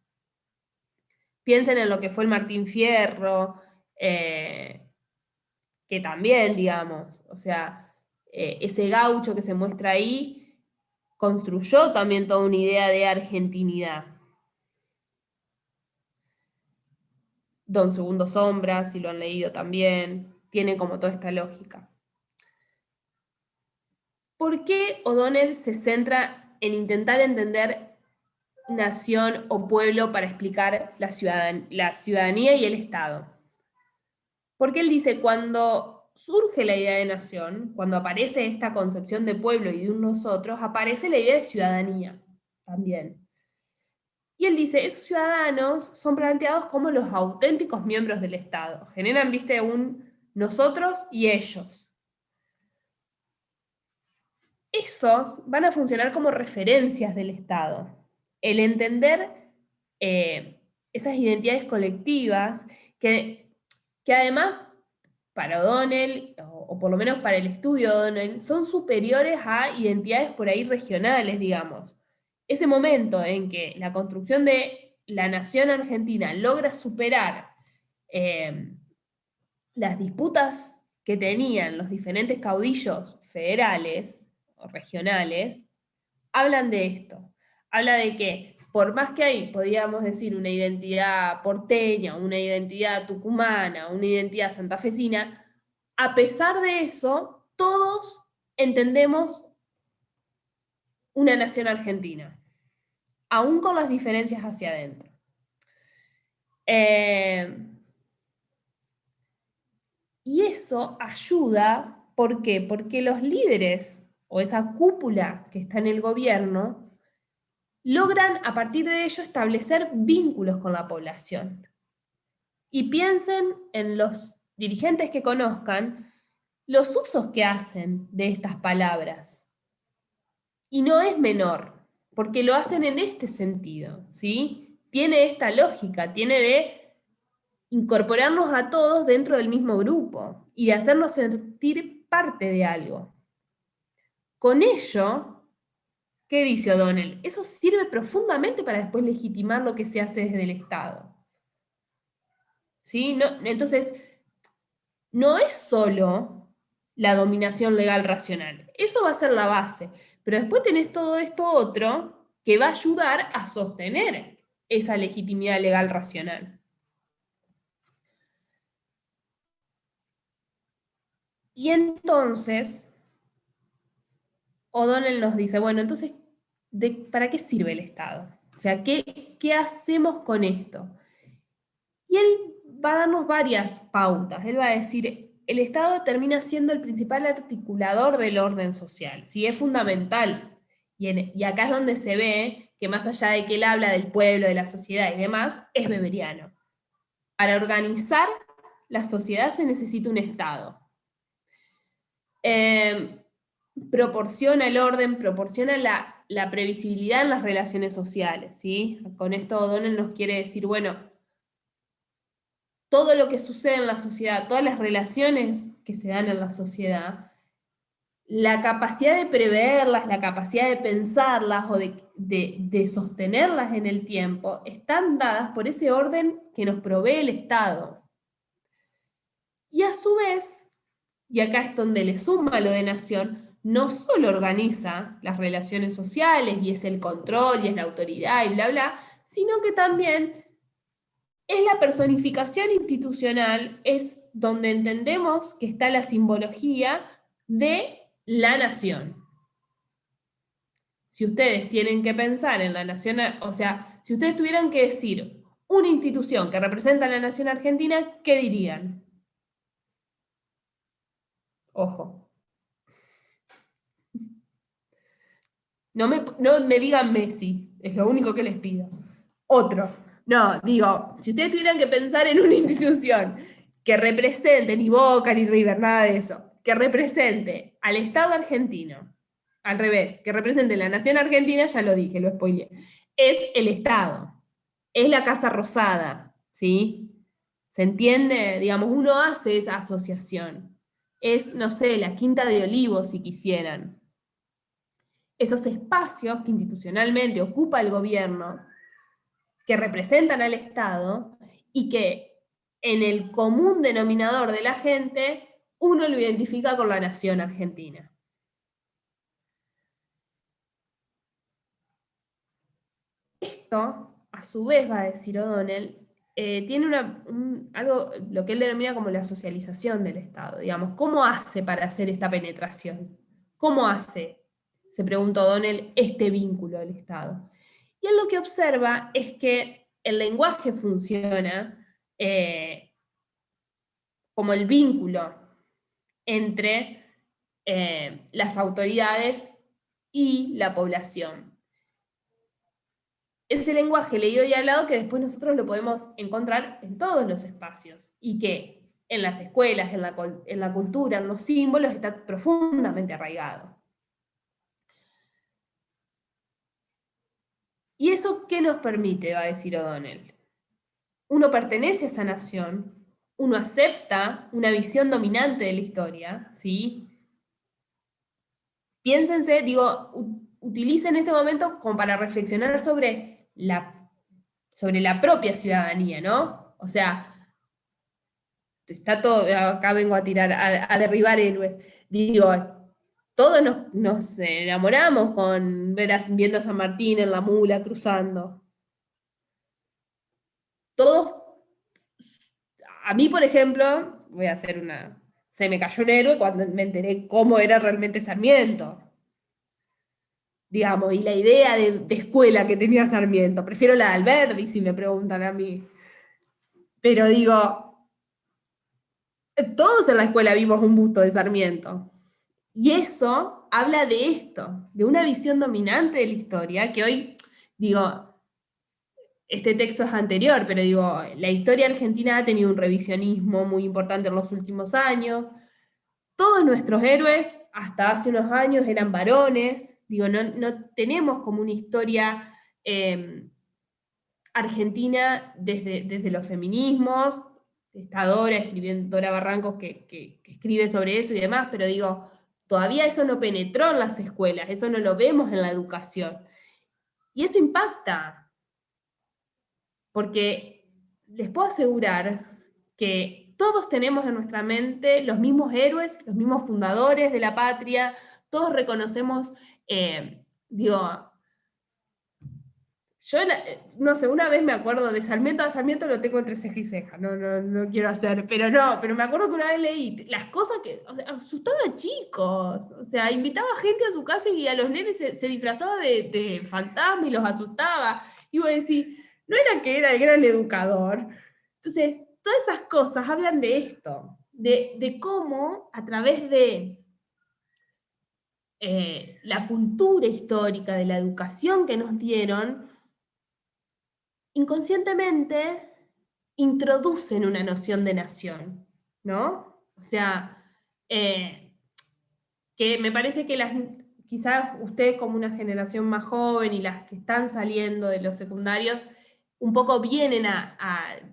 Piensen en lo que fue el Martín Fierro, que también, digamos, o sea, ese gaucho que se muestra ahí construyó también toda una idea de argentinidad. Don Segundo Sombra, si lo han leído también, tiene como toda esta lógica. ¿Por qué O'Donnell se centra en intentar entender nación o pueblo para explicar la ciudadanía y el Estado? Porque él dice, cuando surge la idea de nación, cuando aparece esta concepción de pueblo y de un nosotros, aparece la idea de ciudadanía también. Y él dice, esos ciudadanos son planteados como los auténticos miembros del Estado. Generan, viste, un nosotros y ellos. Esos van a funcionar como referencias del Estado. El entender esas identidades colectivas que además para O'Donnell, o por lo menos para el estudio de O'Donnell, son superiores a identidades por ahí regionales, digamos. Ese momento en que la construcción de la nación argentina logra superar las disputas que tenían los diferentes caudillos federales o regionales, hablan de esto. Habla de que, por más que hay, podríamos decir, una identidad porteña, una identidad tucumana, una identidad santafesina, a pesar de eso, todos entendemos una nación argentina, aún con las diferencias hacia adentro. Y eso ayuda, ¿por qué? Porque los líderes o esa cúpula que está en el gobierno logran a partir de ello establecer vínculos con la población. Y piensen en los dirigentes que conozcan los usos que hacen de estas palabras. Y no es menor, porque lo hacen en este sentido, ¿sí? Tiene esta lógica, tiene de incorporarnos a todos dentro del mismo grupo y de hacernos sentir parte de algo. Con ello, ¿qué dice O'Donnell? Eso sirve profundamente para después legitimar lo que se hace desde el Estado. ¿Sí? Entonces, no es solo la dominación legal racional. Eso va a ser la base. Pero después tenés todo esto otro que va a ayudar a sostener esa legitimidad legal racional. Y entonces, O'Donnell nos dice, bueno, entonces, ¿para qué sirve el Estado? O sea, ¿qué hacemos con esto? Y él va a darnos varias pautas. Él va a decir, el Estado termina siendo el principal articulador del orden social, ¿sí? Es fundamental. Y acá es donde se ve que más allá de que él habla del pueblo, de la sociedad y demás, es weberiano. Para organizar la sociedad se necesita un Estado. Proporciona el orden, proporciona la previsibilidad en las relaciones sociales, ¿sí? Con esto O'Donnell nos quiere decir, bueno, todo lo que sucede en la sociedad, todas las relaciones que se dan en la sociedad, la capacidad de preverlas, la capacidad de pensarlas o de sostenerlas en el tiempo, están dadas por ese orden que nos provee el Estado. Y a su vez, y acá es donde le suma lo de nación, no solo organiza las relaciones sociales y es el control y es la autoridad y bla, bla, sino que también es la personificación institucional, es donde entendemos que está la simbología de la nación. si ustedes tienen que pensar en la nación, o sea, si ustedes tuvieran que decir una institución que representa a la nación argentina, ¿qué dirían? Ojo. No me digan Messi, es lo único que les pido. Otro. No, digo, si ustedes tuvieran que pensar en una institución que represente, ni Boca, ni River, nada de eso, que represente al Estado argentino, al revés, que represente la nación argentina, ya lo dije, lo spoileé, es el Estado, es la Casa Rosada, ¿sí? ¿Se entiende? Digamos, uno hace esa asociación. Es, no sé, la Quinta de Olivos, si quisieran. Esos espacios que institucionalmente ocupa el gobierno, que representan al Estado, y que en el común denominador de la gente, uno lo identifica con la nación argentina. Esto, a su vez, va a decir O'Donnell, tiene algo, lo que él denomina como la socialización del Estado. Digamos, ¿cómo hace para hacer esta penetración? ¿Cómo hace, se pregunta O'Donnell, este vínculo del Estado? Y él lo que observa es que el lenguaje funciona como el vínculo entre las autoridades y la población. Ese lenguaje leído y hablado que después nosotros lo podemos encontrar en todos los espacios y que en las escuelas, en la cultura, en los símbolos, está profundamente arraigado. ¿Y eso qué nos permite? Va a decir O'Donnell. Uno pertenece a esa nación, uno acepta una visión dominante de la historia, ¿sí? Piénsense, digo, utilicen este momento como para reflexionar sobre la propia ciudadanía, ¿no? O sea, está todo, acá vengo a tirar, a derribar héroes. Digo, todos nos enamoramos viendo a San Martín en la mula cruzando. Todos, a mí, por ejemplo, voy a hacer se me cayó un héroe cuando me enteré cómo era realmente Sarmiento. Digamos, y la idea de escuela que tenía Sarmiento. Prefiero la de Alberdi, si me preguntan a mí. Pero digo, todos en la escuela vimos un busto de Sarmiento. Y eso habla de esto, de una visión dominante de la historia, que hoy, digo, este texto es anterior, pero digo, la historia argentina ha tenido un revisionismo muy importante en los últimos años. Todos nuestros héroes, hasta hace unos años, eran varones. Digo, no tenemos como una historia argentina desde los feminismos. Está Dora Barrancos que escribe sobre eso y demás, pero digo, todavía eso no penetró en las escuelas, eso no lo vemos en la educación. Y eso impacta, porque les puedo asegurar que todos tenemos en nuestra mente los mismos héroes, los mismos fundadores de la patria, todos reconocemos, digo, yo, no sé, una vez me acuerdo de Sarmiento, a Sarmiento lo tengo entre ceja y ceja, no quiero hacer, pero me acuerdo que una vez leí las cosas que, o sea, asustaba a chicos, o sea, invitaba gente a su casa y a los nenes se disfrazaba de fantasma y los asustaba, y vos decís, no era que era el gran educador. Entonces, todas esas cosas hablan de esto, de cómo a través de la cultura histórica, de la educación que nos dieron, inconscientemente introducen una noción de nación, ¿no? O sea, que me parece que quizás ustedes como una generación más joven y las que están saliendo de los secundarios, un poco vienen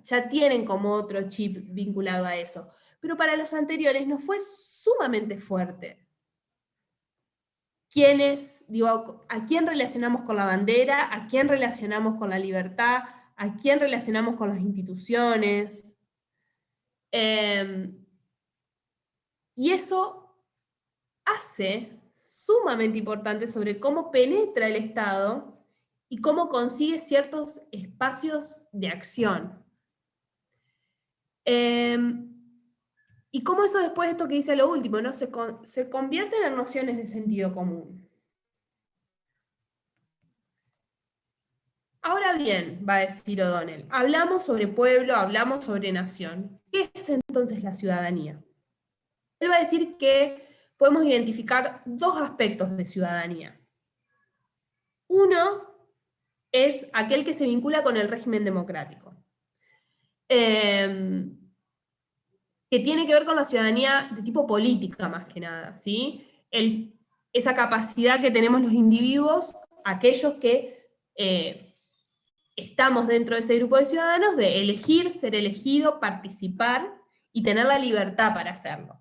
ya tienen como otro chip vinculado a eso. Pero para los anteriores nos fue sumamente fuerte. ¿A quién relacionamos con la bandera? ¿A quién relacionamos con la libertad? ¿A quién relacionamos con las instituciones? Y eso hace sumamente importante sobre cómo penetra el Estado y cómo consigue ciertos espacios de acción. Y cómo eso después, esto que dice lo último, ¿no? se convierten en nociones de sentido común. Ahora bien, va a decir O'Donnell, hablamos sobre pueblo, hablamos sobre nación. ¿Qué es entonces la ciudadanía? Él va a decir que podemos identificar dos aspectos de ciudadanía. Uno es aquel que se vincula con el régimen democrático, que tiene que ver con la ciudadanía de tipo política más que nada, ¿sí? Esa capacidad que tenemos los individuos, aquellos que estamos dentro de ese grupo de ciudadanos, de elegir, ser elegido, participar y tener la libertad para hacerlo.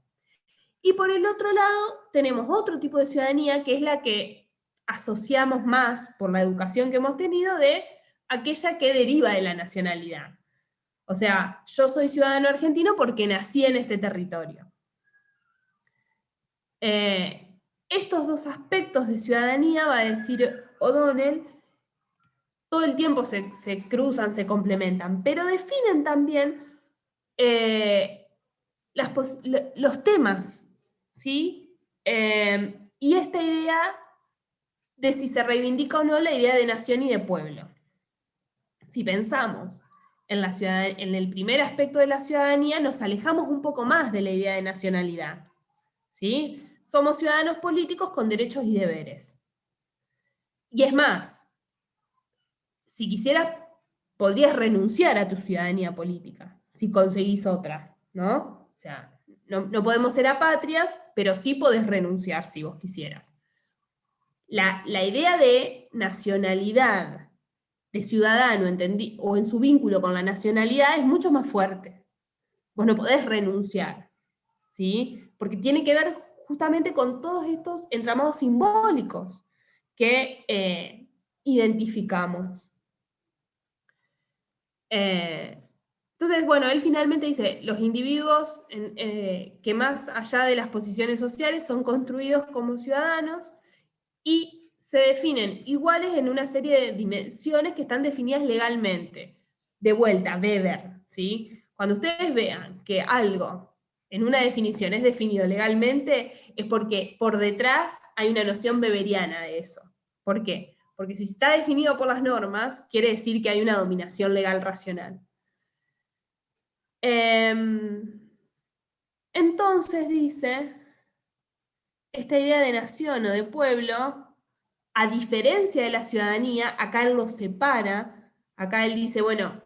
Y por el otro lado, tenemos otro tipo de ciudadanía, que es la que asociamos más por la educación que hemos tenido, de aquella que deriva de la nacionalidad. O sea, yo soy ciudadano argentino porque nací en este territorio. Estos dos aspectos de ciudadanía, va a decir O'Donnell, todo el tiempo se cruzan, se complementan, pero definen también los temas, ¿sí? Y esta idea de si se reivindica o no la idea de nación y de pueblo. Si pensamos en el primer aspecto de la ciudadanía, nos alejamos un poco más de la idea de nacionalidad, ¿sí? Somos ciudadanos políticos con derechos y deberes. Y es más, si quisieras, podrías renunciar a tu ciudadanía política, si conseguís otra, ¿no? O sea, no podemos ser apátridas, pero sí podés renunciar si vos quisieras. La idea de nacionalidad, de ciudadano, o en su vínculo con la nacionalidad, es mucho más fuerte. Vos no podés renunciar, ¿sí? Porque tiene que ver justamente con todos estos entramados simbólicos que identificamos. Entonces, bueno, él finalmente dice, los individuos que más allá de las posiciones sociales son construidos como ciudadanos y se definen iguales en una serie de dimensiones que están definidas legalmente. De vuelta, Weber, ¿sí? Cuando ustedes vean que algo en una definición es definido legalmente, es porque por detrás hay una noción weberiana de eso. ¿Por qué? Porque si está definido por las normas, quiere decir que hay una dominación legal racional. Entonces dice, esta idea de nación o de pueblo, a diferencia de la ciudadanía, acá él lo separa, acá él dice, bueno,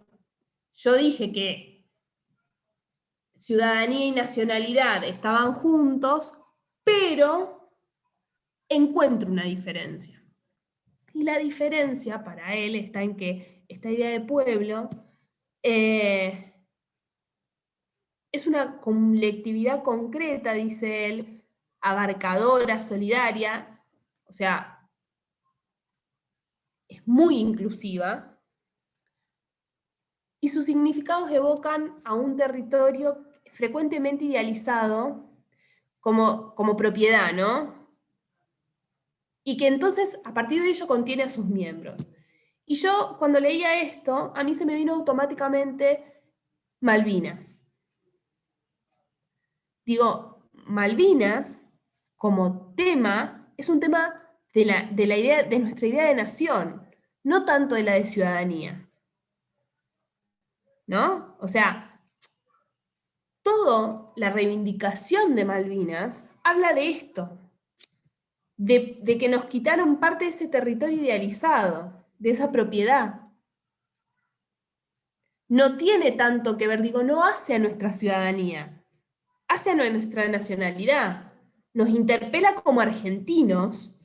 yo dije que ciudadanía y nacionalidad estaban juntos, pero encuentro una diferencia. Y la diferencia para él está en que esta idea de pueblo es una colectividad concreta, dice él, abarcadora, solidaria, o sea, es muy inclusiva, y sus significados evocan a un territorio frecuentemente idealizado como propiedad, ¿no? Y que entonces, a partir de ello, contiene a sus miembros. Y yo, cuando leía esto, a mí se me vino automáticamente Malvinas. Digo, Malvinas, como tema, es un tema de la idea, de nuestra idea de nación, no tanto de la de ciudadanía. ¿No? O sea, toda la reivindicación de Malvinas habla de esto, de que nos quitaron parte de ese territorio idealizado, de esa propiedad. No tiene tanto que ver, digo, no hace a nuestra ciudadanía, hace a nuestra nacionalidad. Nos interpela como argentinos,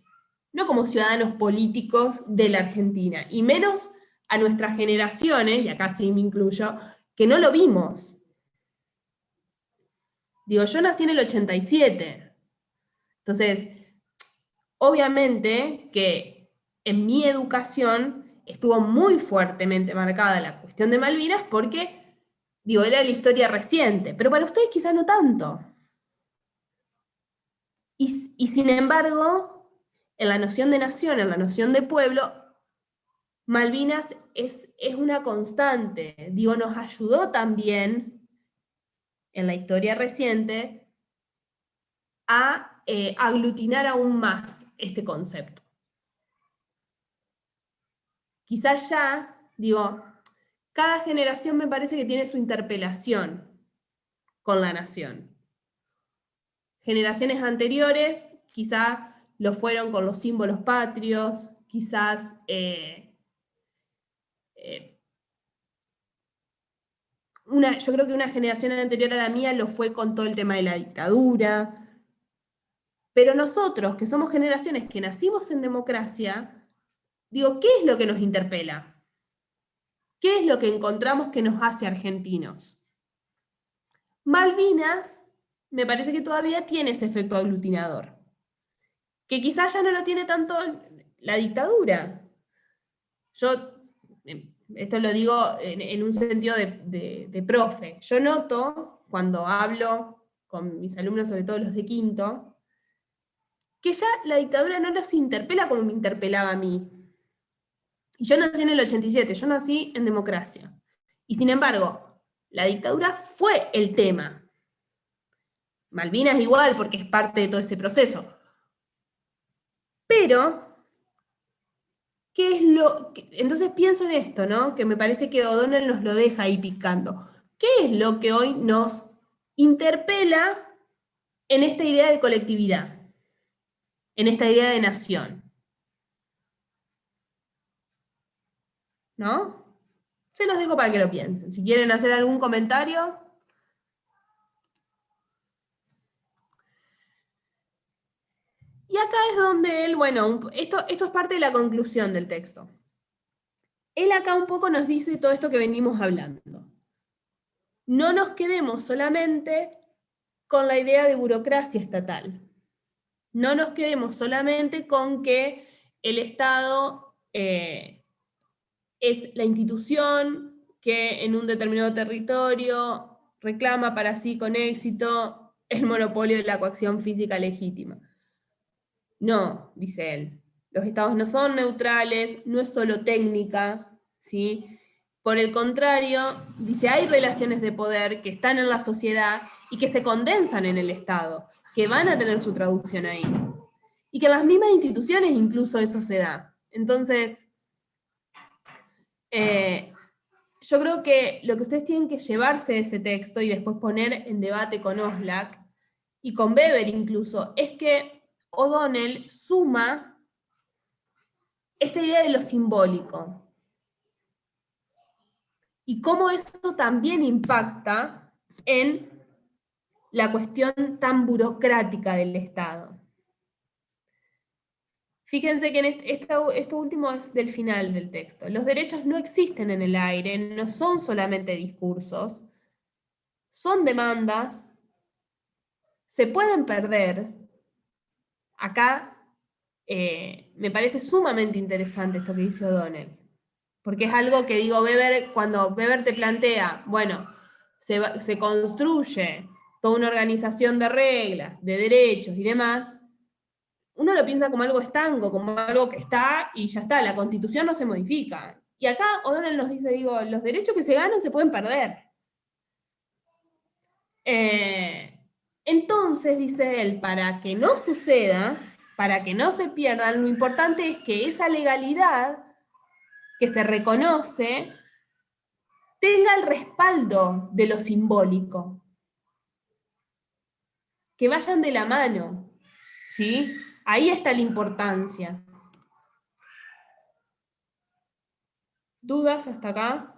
no como ciudadanos políticos de la Argentina, y menos a nuestras generaciones, y acá sí me incluyo, que no lo vimos. Digo, yo nací en el 87. Entonces, obviamente que en mi educación estuvo muy fuertemente marcada la cuestión de Malvinas porque, digo, era la historia reciente, pero para ustedes quizás no tanto. Y sin embargo, en la noción de nación, en la noción de pueblo, Malvinas es una constante. Digo, nos ayudó también en la historia reciente a aglutinar aún más este concepto. quizás ya, digo, cada generación me parece que tiene su interpelación con la nación. Generaciones anteriores quizá lo fueron con los símbolos patrios, quizás yo creo que una generación anterior a la mía lo fue con todo el tema de la dictadura, pero nosotros, que somos generaciones que nacimos en democracia, digo, ¿qué es lo que nos interpela? ¿Qué es lo que encontramos que nos hace argentinos? Malvinas me parece que todavía tiene ese efecto aglutinador, que quizás ya no lo tiene tanto la dictadura. Yo, esto lo digo en un sentido de profe, yo noto cuando hablo con mis alumnos, sobre todo los de quinto, que ya la dictadura no los interpela como me interpelaba a mí. Y yo nací en el 87, yo nací en democracia. Y sin embargo, la dictadura fue el tema. Malvinas igual, porque es parte de todo ese proceso. Pero, ¿qué es lo que, entonces pienso en esto, ¿no? Que me parece que O'Donnell nos lo deja ahí picando. ¿Qué es lo que hoy nos interpela en esta idea de colectividad? En esta idea de nación. ¿No? Se los dejo para que lo piensen. Si quieren hacer algún comentario. Y acá es donde él, bueno, esto es parte de la conclusión del texto. Él acá un poco nos dice todo esto que venimos hablando. No nos quedemos solamente con la idea de burocracia estatal. No nos quedemos solamente con que el Estado es la institución que en un determinado territorio reclama para sí con éxito el monopolio de la coacción física legítima. No, dice él, los estados no son neutrales, no es solo técnica, ¿sí? Por el contrario, dice, hay relaciones de poder que están en la sociedad y que se condensan en el Estado, que van a tener su traducción ahí. Y que en las mismas instituciones incluso eso se da. Entonces, yo creo que lo que ustedes tienen que llevarse de ese texto y después poner en debate con Oslak y con Weber incluso, es que O'Donnell suma esta idea de lo simbólico y cómo eso también impacta en la cuestión tan burocrática del Estado. Fíjense que en esto último es del final del texto. Los derechos no existen en el aire, no son solamente discursos, son demandas, se pueden perder. Acá me parece sumamente interesante esto que dice O'Donnell, porque es algo que digo, Weber, cuando Weber te plantea, bueno, se construye toda una organización de reglas, de derechos y demás, uno lo piensa como algo estanco, como algo que está y ya está, la Constitución no se modifica. Y acá O'Donnell nos dice, digo, los derechos que se ganan se pueden perder. Entonces, dice él, para que no suceda, para que no se pierdan, lo importante es que esa legalidad que se reconoce tenga el respaldo de lo simbólico. Que vayan de la mano, ¿sí? Ahí está la importancia. ¿Dudas hasta acá?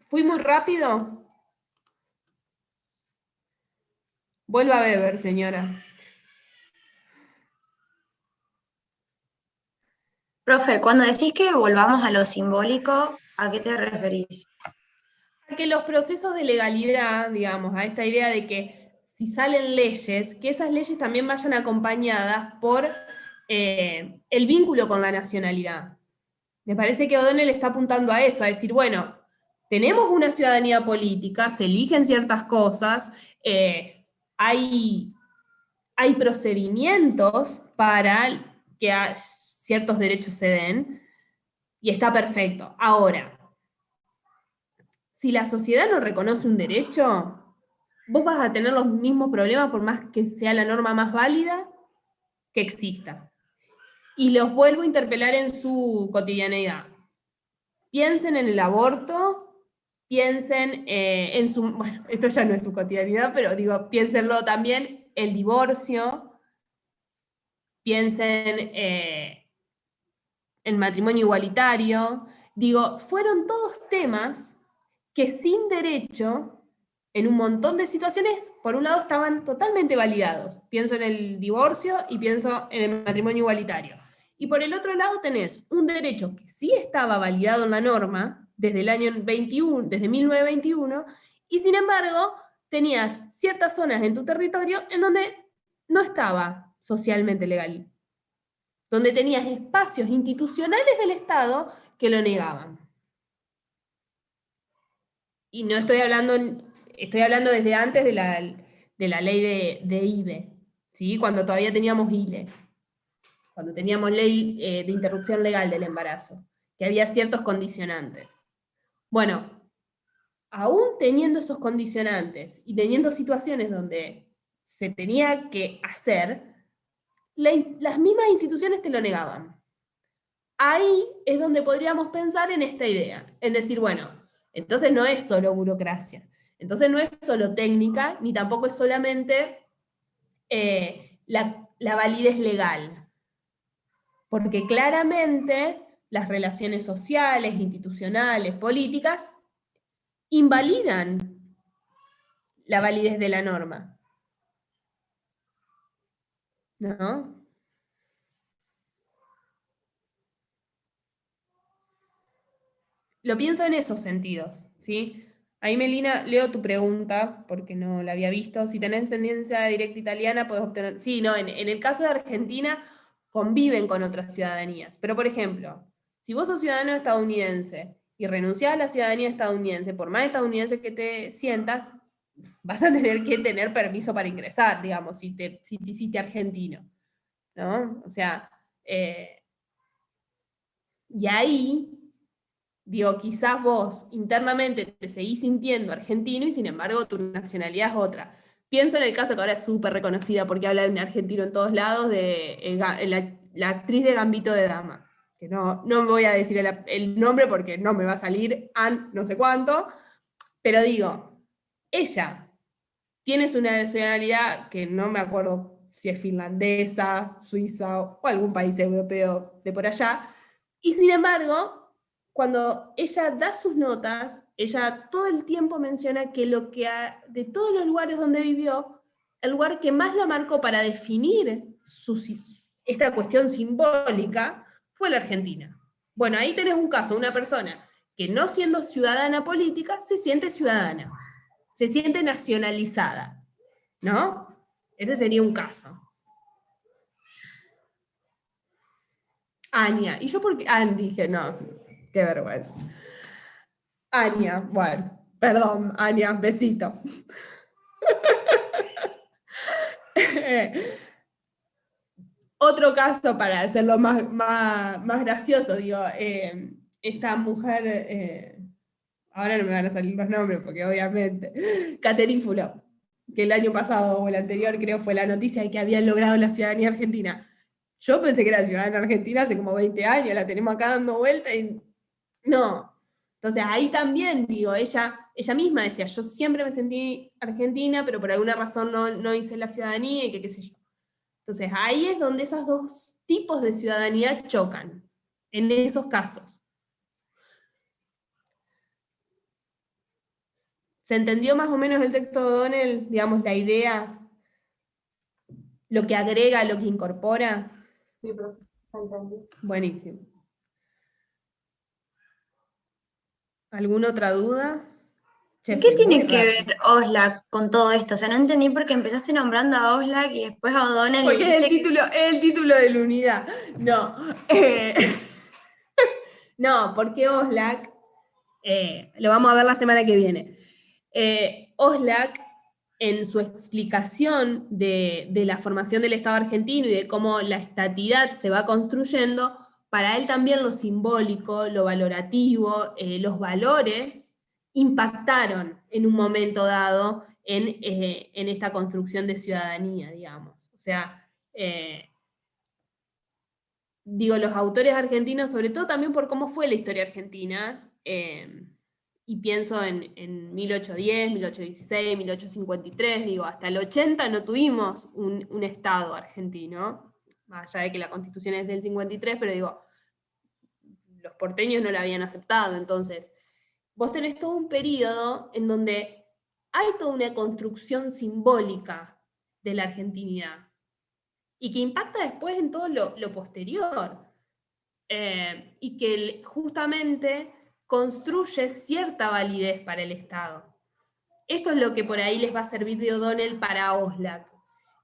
¿Fui muy rápido? Vuelva a beber, señora. Profe, cuando decís que volvamos a lo simbólico, ¿a qué te referís? A que los procesos de legalidad, digamos, a esta idea de que si salen leyes, que esas leyes también vayan acompañadas por el vínculo con la nacionalidad. Me parece que O'Donnell está apuntando a eso, a decir, bueno, tenemos una ciudadanía política, se eligen ciertas cosas, hay procedimientos para que ciertos derechos se den, y está perfecto. Ahora, si la sociedad no reconoce un derecho, vos vas a tener los mismos problemas por más que sea la norma más válida que exista. Y los vuelvo a interpelar en su cotidianeidad. Piensen en el aborto, piensen en su... Bueno, esto ya no es su cotidianidad, pero digo, piénsenlo también, el divorcio, piensen en matrimonio igualitario. Digo, fueron todos temas que sin derecho, en un montón de situaciones, por un lado estaban totalmente validados. Pienso en el divorcio y pienso en el matrimonio igualitario. Y por el otro lado tenés un derecho que sí estaba validado en la norma desde el año 21, desde 1921, y sin embargo tenías ciertas zonas en tu territorio en donde no estaba socialmente legal, donde tenías espacios institucionales del Estado que lo negaban. Y no estoy hablando, estoy hablando desde antes de la ley de IBE, ¿sí? Cuando todavía teníamos ILE, cuando teníamos ley de interrupción legal del embarazo, que había ciertos condicionantes. Bueno, aún teniendo esos condicionantes y teniendo situaciones donde se tenía que hacer, las mismas instituciones te lo negaban. Ahí es donde podríamos pensar en esta idea, en decir, bueno, entonces no es solo burocracia, entonces no es solo técnica, ni tampoco es solamente la validez legal, porque claramente las relaciones sociales, institucionales, políticas, invalidan la validez de la norma, ¿no? Lo pienso en esos sentidos, ¿sí? Ahí, Melina, leo tu pregunta, porque no la había visto. Si tenés descendencia directa italiana, podés obtener... Sí, no, en el caso de Argentina, conviven con otras ciudadanías. Pero, por ejemplo, si vos sos ciudadano estadounidense y renunciás a la ciudadanía estadounidense, por más estadounidense que te sientas, vas a tener que tener permiso para ingresar, digamos, si te hiciste argentino, ¿no? O sea, y ahí... Digo, quizás vos internamente te seguís sintiendo argentino y sin embargo tu nacionalidad es otra. Pienso en el caso que ahora es súper reconocida porque hablan argentino en todos lados, de la actriz de Gambito de Dama, que no me voy a decir el nombre porque no me va a salir, Ann no sé cuánto, pero digo, ella tiene su nacionalidad que no me acuerdo si es finlandesa, suiza o algún país europeo de por allá, y sin embargo... Cuando ella da sus notas, ella todo el tiempo menciona que de todos los lugares donde vivió, el lugar que más la marcó para definir esta cuestión simbólica fue la Argentina. Bueno, ahí tenés un caso, una persona que no siendo ciudadana política, se siente ciudadana, se siente nacionalizada, ¿no? Ese sería un caso. Ania, y yo porque dije, no... Qué vergüenza. Ania, bueno, perdón, Ania, besito. Otro caso para hacerlo más gracioso, digo, esta mujer, ahora no me van a salir los nombres porque obviamente, Caterífulo, que el año pasado o el anterior creo fue la noticia de que habían logrado la ciudadanía argentina. Yo pensé que era ciudadana argentina hace como 20 años, la tenemos acá dando vuelta y no. Entonces ahí también, digo, ella misma decía, yo siempre me sentí argentina, pero por alguna razón no hice la ciudadanía y que qué sé yo. Entonces ahí es donde esos dos tipos de ciudadanía chocan, en esos casos. ¿Se entendió más o menos el texto de O'Donnell, digamos, la idea, lo que agrega, lo que incorpora? Sí, pero entendí. Buenísimo. ¿Alguna otra duda? ¿Qué tiene que ver Oxlack con todo esto? O sea, no entendí porque empezaste nombrando a Oxlack y después a O'Donnell. Porque es el título de la unidad. No. No, porque Oxlack, lo vamos a ver la semana que viene. Oxlack, en su explicación de la formación del Estado argentino y de cómo la estatidad se va construyendo, para él también lo simbólico, lo valorativo, los valores impactaron en un momento dado en esta construcción de ciudadanía, digamos. O sea, digo, los autores argentinos, sobre todo también por cómo fue la historia argentina, y pienso en 1810, 1816, 1853, digo, hasta el 80 no tuvimos un Estado argentino, más allá de que la Constitución es del 53, pero digo, los porteños no la habían aceptado, entonces vos tenés todo un periodo en donde hay toda una construcción simbólica de la argentinidad, y que impacta después en todo lo posterior, y que justamente construye cierta validez para el Estado. Esto es lo que por ahí les va a servir de O'Donnell para Oslac.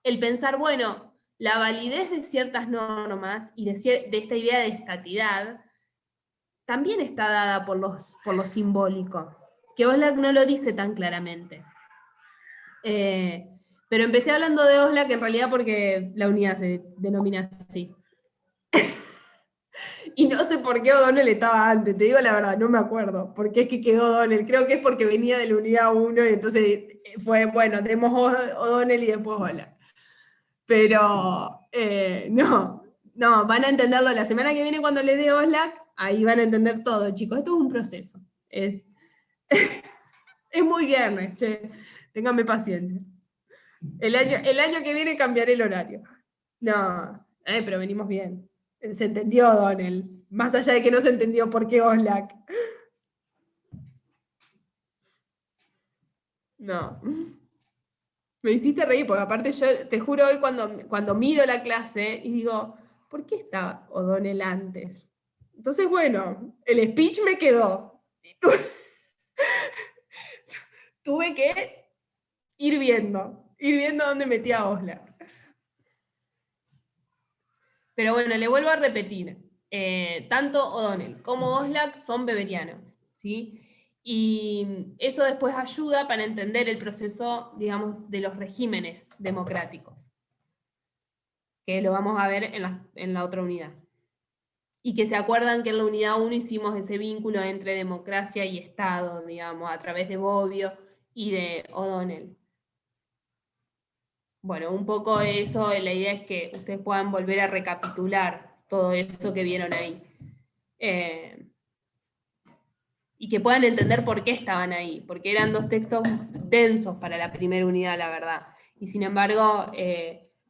El pensar, bueno, la validez de ciertas normas y de esta idea de estatidad también está dada por lo simbólico, que Oslac no lo dice tan claramente. Pero empecé hablando de Oslac en realidad porque la unidad se denomina así. Y no sé por qué O'Donnell estaba antes, te digo la verdad, no me acuerdo por qué es que quedó O'Donnell. Creo que es porque venía de la unidad 1 y entonces fue, bueno, demos O'Donnell y después Oslac. Pero no, van a entenderlo la semana que viene cuando les dé Oslac, ahí van a entender todo, chicos. Esto es un proceso. Es muy viernes, che. Ténganme paciencia. El año que viene cambiaré el horario. No, pero venimos bien. Se entendió O'Donnell. Más allá de que no se entendió por qué Oslac. No. Me hiciste reír, porque aparte yo te juro hoy cuando miro la clase y digo, ¿por qué está O'Donnell antes? Entonces, bueno, el speech me quedó. Y tuve que ir viendo dónde metía a Oslac. Pero bueno, le vuelvo a repetir, tanto O'Donnell como Oslac son beberianos, ¿sí? Y eso después ayuda para entender el proceso, digamos, de los regímenes democráticos, que lo vamos a ver en la otra unidad. Y que se acuerdan que en la unidad 1 hicimos ese vínculo entre democracia y Estado, digamos, a través de Bobbio y de O'Donnell. Bueno, un poco eso, la idea es que ustedes puedan volver a recapitular todo eso que vieron ahí. Y que puedan entender por qué estaban ahí, porque eran dos textos densos para la primera unidad, la verdad. Y sin embargo,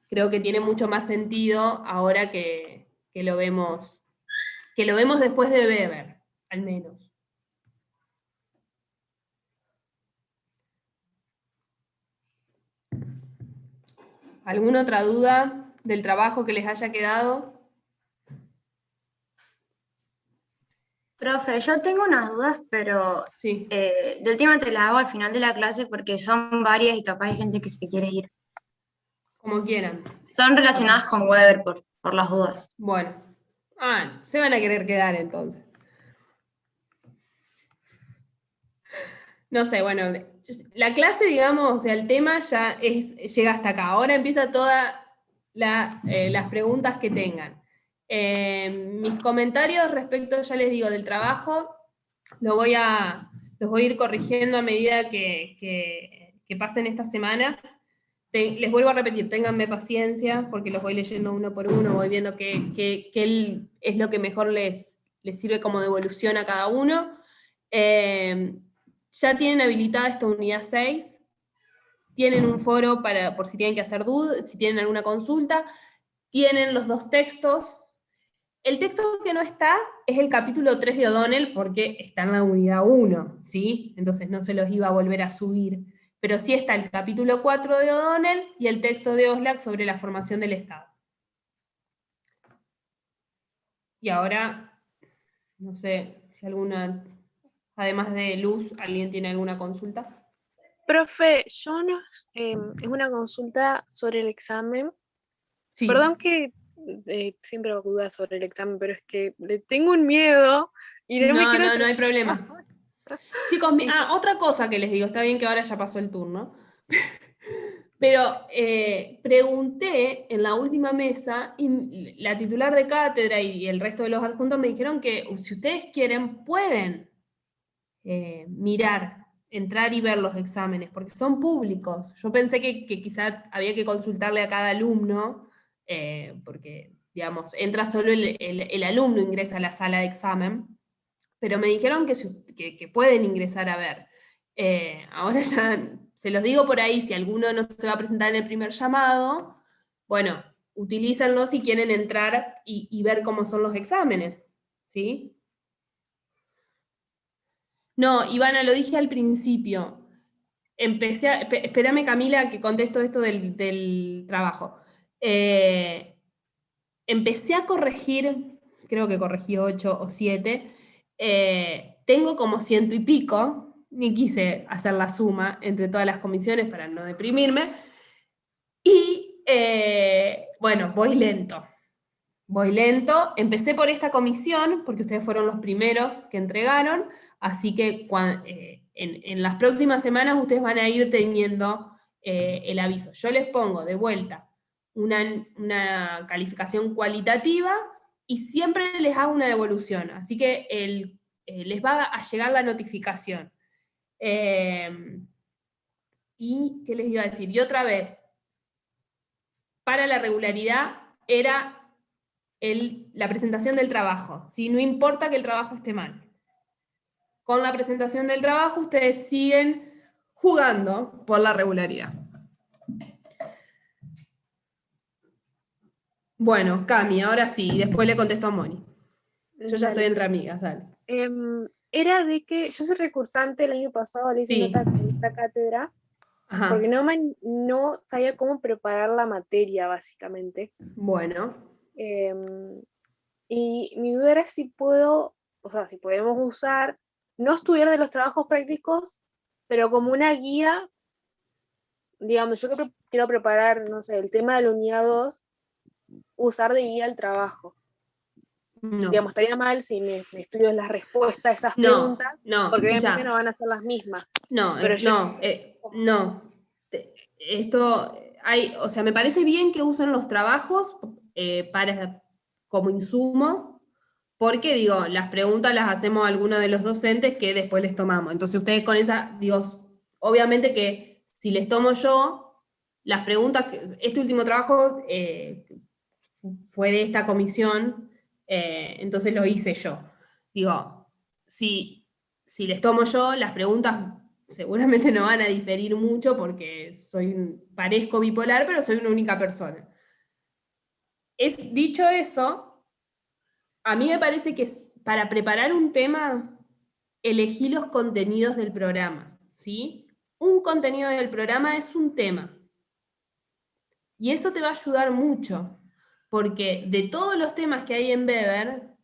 creo que tiene mucho más sentido ahora que lo vemos después de Weber, al menos. ¿Alguna otra duda del trabajo que les haya quedado? Profe, yo tengo unas dudas, pero sí. Del tema te las hago al final de la clase porque son varias y capaz hay gente que se quiere ir. Como quieran. Son relacionadas con Weber por las dudas. Bueno. Se van a querer quedar entonces. No sé, bueno, la clase, digamos, o sea, el tema ya llega hasta acá. Ahora empieza todas las preguntas que tengan. Mis comentarios respecto, ya les digo, del trabajo, los voy a ir corrigiendo a medida que pasen estas semanas. Les vuelvo a repetir, ténganme paciencia, porque los voy leyendo uno por uno, voy viendo qué es lo que mejor les sirve como devolución a cada uno. Ya tienen habilitada esta unidad 6, tienen un foro por si tienen que hacer dudas, si tienen alguna consulta, tienen los dos textos. El texto que no está es el capítulo 3 de O'Donnell, porque está en la unidad 1, ¿sí? Entonces no se los iba a volver a subir. Pero sí está el capítulo 4 de O'Donnell y el texto de Oslac sobre la formación del Estado. Y ahora, no sé si alguna, además de Luz, ¿alguien tiene alguna consulta? Profe, yo no, es una consulta sobre el examen. Sí. Perdón que siempre hago dudas sobre el examen, pero es que le tengo un miedo y no me quiero... No hay problema. Chicos, otra cosa que les digo, está bien que ahora ya pasó el turno, pero pregunté en la última mesa y la titular de cátedra y el resto de los adjuntos me dijeron que si ustedes quieren pueden entrar y ver los exámenes, porque son públicos. Yo pensé que quizá había que consultarle a cada alumno, porque digamos, entra solo el alumno, ingresa a la sala de examen, pero me dijeron que pueden ingresar a ver. Ahora ya se los digo por ahí, si alguno no se va a presentar en el primer llamado, bueno, utilícenlo si quieren entrar y ver cómo son los exámenes, ¿sí? No, Ivana, lo dije al principio. Espérame, Camila, que contesto esto del trabajo. Empecé a corregir, creo que corregí 8 o 7, tengo como 100 y pico, ni quise hacer la suma entre todas las comisiones para no deprimirme, y bueno, voy lento, empecé por esta comisión, porque ustedes fueron los primeros que entregaron, así que en las próximas semanas ustedes van a ir teniendo el aviso. Yo les pongo de vuelta una calificación cualitativa y siempre les hago una devolución, así que les va a llegar la notificación. ¿Y qué les iba a decir? Y otra vez, para la regularidad era la presentación del trabajo, ¿sí? No importa que el trabajo esté mal. Con la presentación del trabajo ustedes siguen jugando por la regularidad. Bueno, Cami, ahora sí, después le contesto a Moni. Yo ya estoy entre amigas, dale. Era de que yo soy recursante, el año pasado le hice nota en esta cátedra, Ajá. porque no sabía cómo preparar la materia, básicamente. Bueno. Y mi duda era si si podemos usar, no estudiar de los trabajos prácticos, pero como una guía, digamos, yo quiero preparar, no sé, el tema de la unidad 2, usar de guía el trabajo. No. Digamos, estaría mal si me estudio las respuestas a esas preguntas, porque obviamente no van a ser las mismas. No, pero esto o sea, me parece bien que usen los trabajos como insumo, porque digo, las preguntas las hacemos a algunos de los docentes que después les tomamos. Entonces ustedes con esa, digo, obviamente que si les tomo yo, las preguntas, este último trabajo fue de esta comisión, entonces lo hice yo. Digo, si les tomo yo, las preguntas seguramente no van a diferir mucho porque parezco bipolar, pero soy una única persona. Dicho eso, a mí me parece que para preparar un tema, elegí los contenidos del programa, ¿sí? Un contenido del programa es un tema. Y eso te va a ayudar mucho, porque de todos los temas que hay en Weber,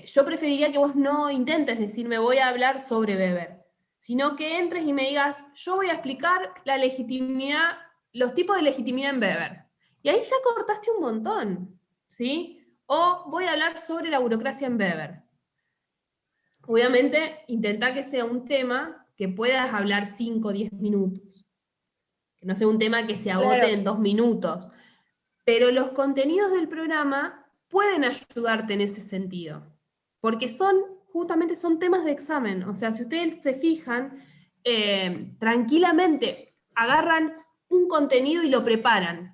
yo preferiría que vos no intentes decirme voy a hablar sobre Weber, sino que entres y me digas, yo voy a explicar la legitimidad, los tipos de legitimidad en Weber. Y ahí ya cortaste un montón, ¿sí? O voy a hablar sobre la burocracia en Weber. Obviamente, intenta que sea un tema que puedas hablar 5 o 10 minutos. Que no sea un tema que se agote en 2 minutos. Pero los contenidos del programa pueden ayudarte en ese sentido. Porque justamente son temas de examen. O sea, si ustedes se fijan, tranquilamente agarran un contenido y lo preparan.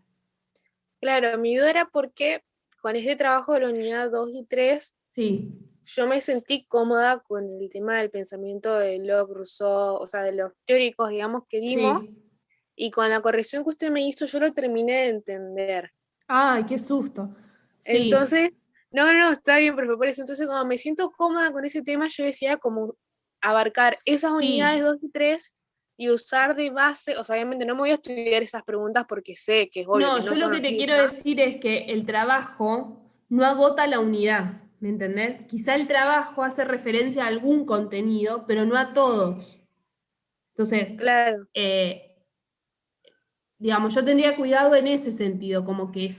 Claro, mi duda era porque con este trabajo de la unidad 2 y 3, sí, yo me sentí cómoda con el tema del pensamiento de Locke, Rousseau, o sea, de los teóricos, digamos, que dimos, sí. Y con la corrección que usted me hizo, yo lo terminé de entender. ¡Ay, qué susto! Sí. Entonces, no, está bien, pero por eso, entonces como me siento cómoda con ese tema, yo decía como abarcar esas unidades 2 y 3 y usar de base, o sea, obviamente no me voy a estudiar esas preguntas porque sé que es obvio No, que no yo son lo que las te quiero mismas. decir es que el trabajo no agota la unidad, ¿me entendés? Quizá el trabajo hace referencia a algún contenido, pero no a todos. Entonces, claro. Digamos, yo tendría cuidado en ese sentido, como que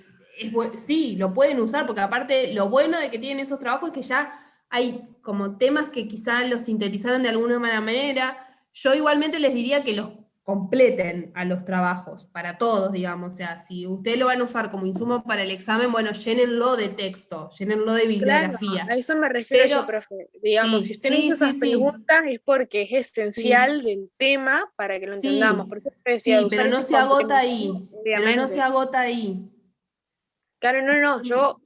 sí, lo pueden usar, porque aparte lo bueno de que tienen esos trabajos es que ya hay como temas que quizá los sintetizaron de alguna manera. Yo igualmente les diría que los completen a los trabajos, para todos, digamos. O sea, si ustedes lo van a usar como insumo para el examen, bueno, llénenlo de texto, llénenlo de bibliografía. Claro, a eso me refiero yo, profe. Digamos, si usted me hizo esas preguntas es porque es esencial del tema para que lo entendamos. Por eso decía, pero no se agota ahí. Pero no se agota ahí. Claro, no, yo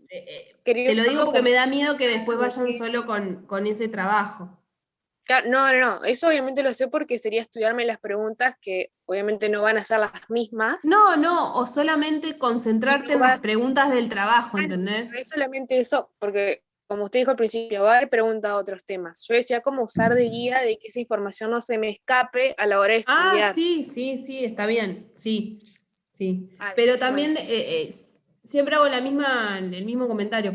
quería Te lo digo usarlo porque como- me da miedo que después vayan solo con ese trabajo. Claro, no, eso obviamente lo sé porque sería estudiarme las preguntas que obviamente no van a ser las mismas. No, o solamente concentrarte en las vas- preguntas del trabajo, ¿entendés? No es solamente eso, porque como usted dijo al principio, va a haber preguntas a otros temas. Yo decía cómo usar de guía de que esa información no se me escape a la hora de Ah, estudiar. sí, está bien, sí. Ah, Pero bueno. también siempre hago el mismo comentario,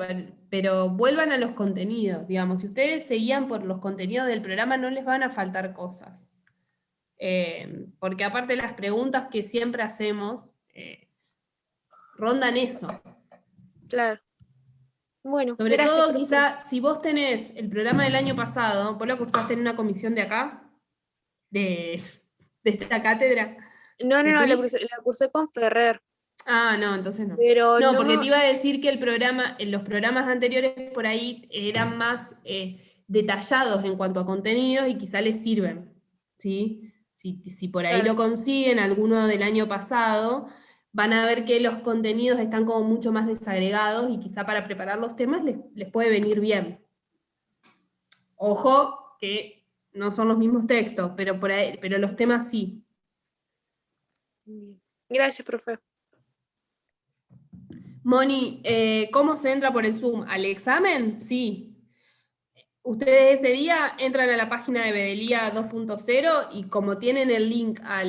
pero vuelvan a los contenidos, digamos, si ustedes se guían por los contenidos del programa no les van a faltar cosas. Porque aparte las preguntas que siempre hacemos rondan eso. Claro. Bueno, Sobre gracias, todo, profe. quizá, si vos tenés el programa del año pasado, vos lo cursaste en una comisión de acá, de esta cátedra. No, de la quiz. la cursé con Ferrer, Ah, no, entonces no. pero No, no porque me... te iba a decir que en los programas anteriores por ahí eran más detallados en cuanto a contenidos y quizá les sirven, ¿sí? Si por ahí Claro. lo consiguen, alguno del año pasado, van a ver que los contenidos están como mucho más desagregados y quizá para preparar los temas les puede venir bien. Ojo que no son los mismos textos, pero los temas sí. Gracias, profe. Moni, ¿cómo se entra por el Zoom? ¿Al examen? Sí. Ustedes ese día entran a la página de Bedelía 2.0 y como tienen el link a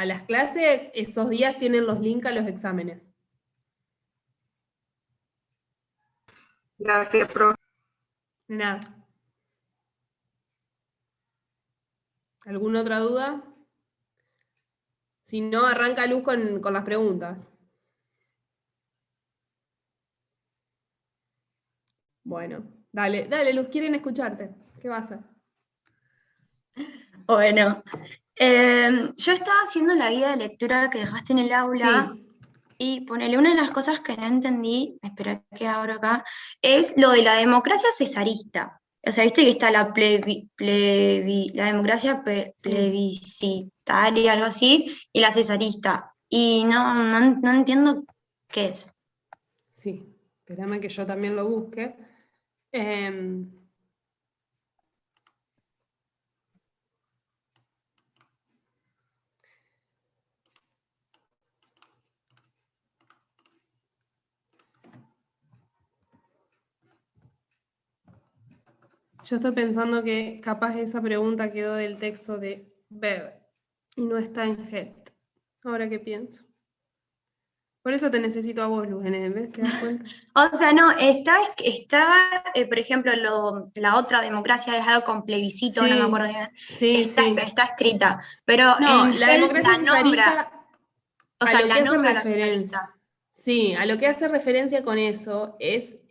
las clases, esos días tienen los links a los exámenes. Gracias, profe. De nada. ¿Alguna otra duda? Si no, arranca Luz con las preguntas. Bueno, dale Luz, quieren escucharte. ¿Qué va a hacer? Bueno, yo estaba haciendo la guía de lectura que dejaste en el aula y ponele una de las cosas que no entendí, espera que abro acá, es lo de la democracia cesarista. O sea, viste que está la la democracia plebiscitaria, algo así, y la cesarista. Y no entiendo qué es. Sí, espérame que yo también lo busque. Yo estoy pensando que capaz esa pregunta quedó del texto de Weber y no está en Het. Ahora que pienso. Por eso te necesito a vos, Luz, ¿ves? ¿Te das cuenta? O sea, no, estaba por ejemplo, la otra democracia es algo con plebiscito, no me acuerdo bien. Sí. Está escrita, pero No, en la Hel democracia la nombra, cesarista, o a sea, lo la que hace nombra la referencia. cesarista. Sí, a lo que hace referencia con eso es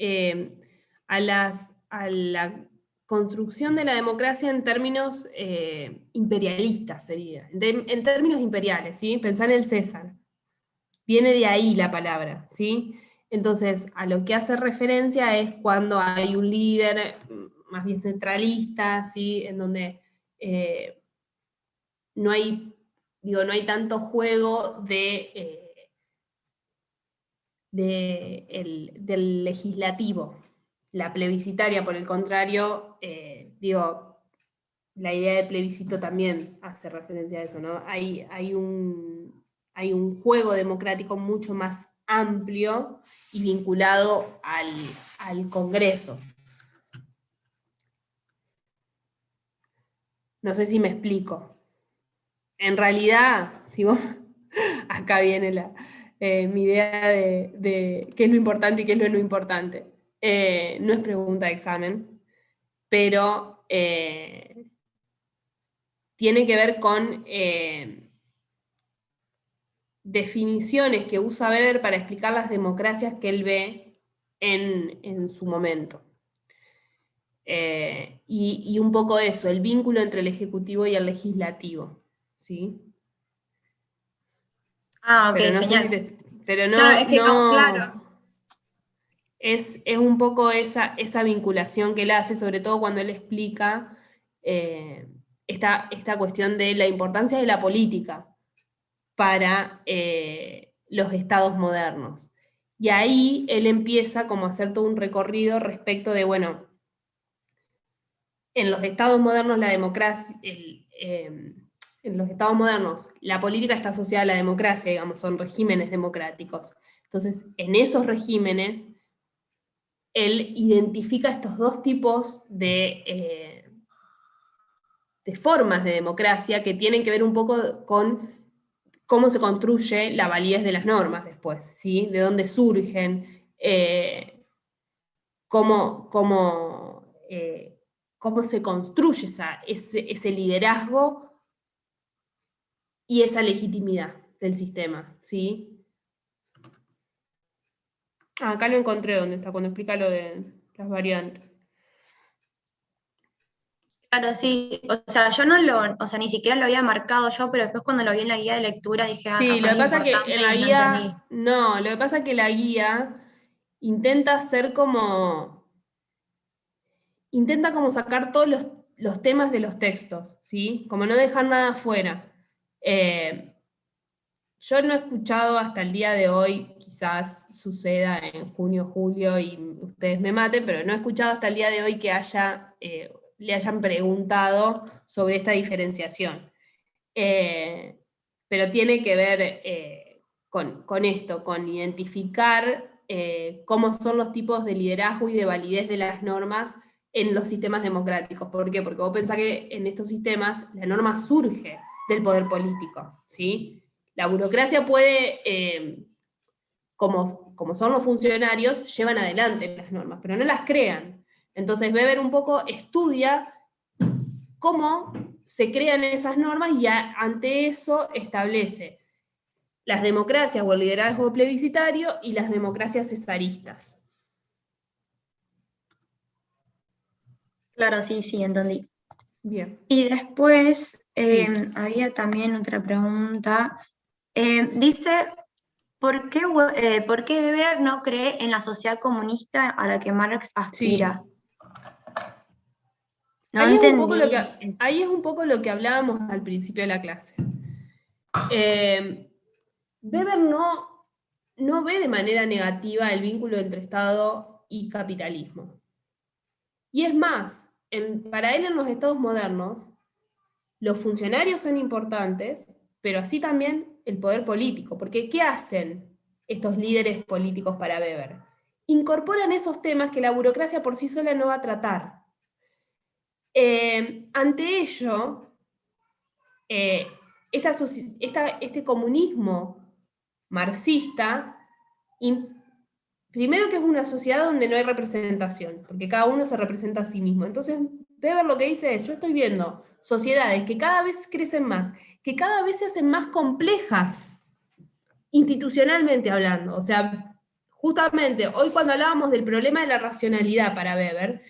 a la construcción de la democracia en términos imperialistas, sería. En términos imperiales, ¿sí? Pensá en el César. Viene de ahí la palabra, ¿sí? Entonces, a lo que hace referencia es cuando hay un líder más bien centralista, ¿sí? En donde no hay tanto juego del legislativo. La plebiscitaria, por el contrario, la idea de plebiscito también hace referencia a eso, ¿no? Hay un juego democrático mucho más amplio y vinculado al Congreso. No sé si me explico. En realidad, si vos, acá viene mi idea de qué es lo importante y qué es lo no importante. No es pregunta de examen, pero tiene que ver con definiciones que usa Weber para explicar las democracias que él ve en su momento. Y un poco eso, el vínculo entre el ejecutivo y el legislativo, ¿sí? Ah, ok, Pero no genial. sé si pero Claro, es que claro. Es un poco esa vinculación que él hace, sobre todo cuando él explica esta cuestión de la importancia de la política para los estados modernos. Y ahí él empieza como a hacer todo un recorrido respecto de, bueno, en los estados modernos la democracia, en los estados modernos la política está asociada a la democracia, digamos, son regímenes democráticos. Entonces, en esos regímenes, él identifica estos dos tipos de formas de democracia que tienen que ver un poco con cómo se construye la validez de las normas después, ¿sí? De dónde surgen, cómo se construye ese liderazgo y esa legitimidad del sistema, ¿sí? Acá lo encontré donde está, cuando explica lo de las variantes. Claro, sí, o sea, yo no lo, o sea, ni siquiera lo había marcado yo, pero después cuando lo vi en la guía de lectura dije, Sí, lo capaz que pasa es que importante en la y no entendí. guía, no, lo que pasa es que la guía intenta sacar todos los temas de los textos, ¿sí? Como no dejar nada afuera. Yo no he escuchado hasta el día de hoy, quizás suceda en junio, julio y ustedes me maten, pero no he escuchado hasta el día de hoy que le hayan preguntado sobre esta diferenciación. Pero tiene que ver con esto, con identificar cómo son los tipos de liderazgo y de validez de las normas en los sistemas democráticos. ¿Por qué? Porque vos pensás que en estos sistemas la norma surge del poder político, ¿sí? La burocracia puede, como son los funcionarios, llevan adelante las normas, pero no las crean. Entonces Weber un poco estudia cómo se crean esas normas y ante eso establece las democracias o el liderazgo plebiscitario y las democracias cesaristas. Claro, sí, entendí. Bien. Y después Sí. había también otra pregunta. Dice, ¿por qué Weber no cree en la sociedad comunista a la que Marx aspira? No Ahí entendí. ahí es un poco lo que hablábamos al principio de la clase. Weber no ve de manera negativa el vínculo entre Estado y capitalismo. Y es más, para él en los estados modernos, los funcionarios son importantes, pero así también el poder político. Porque ¿qué hacen estos líderes políticos para Weber? Incorporan esos temas que la burocracia por sí sola no va a tratar. Ante ello, este comunismo marxista, primero que es una sociedad donde no hay representación, porque cada uno se representa a sí mismo. Entonces, Weber lo que dice es, yo estoy viendo sociedades que cada vez crecen más, que cada vez se hacen más complejas, institucionalmente hablando. O sea, justamente hoy cuando hablábamos del problema de la racionalidad para Weber,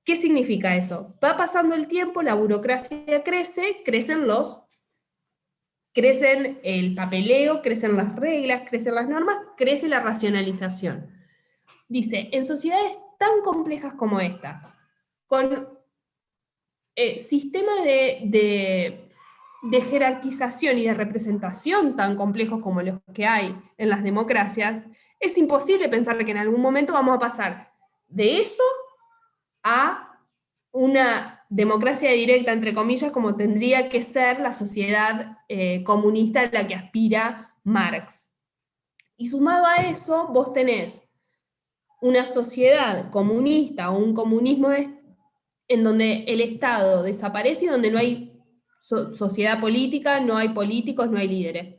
¿qué significa eso? Va pasando el tiempo, la burocracia crece, crecen el papeleo, crecen las reglas, crecen las normas, crece la racionalización. Dice, en sociedades tan complejas como esta, con sistemas de jerarquización y de representación tan complejos como los que hay en las democracias, es imposible pensar que en algún momento vamos a pasar de eso a una democracia directa, entre comillas, como tendría que ser la sociedad comunista a la que aspira Marx. Y sumado a eso, vos tenés una sociedad comunista o un comunismo en donde el Estado desaparece y donde no hay sociedad política, no hay políticos, no hay líderes.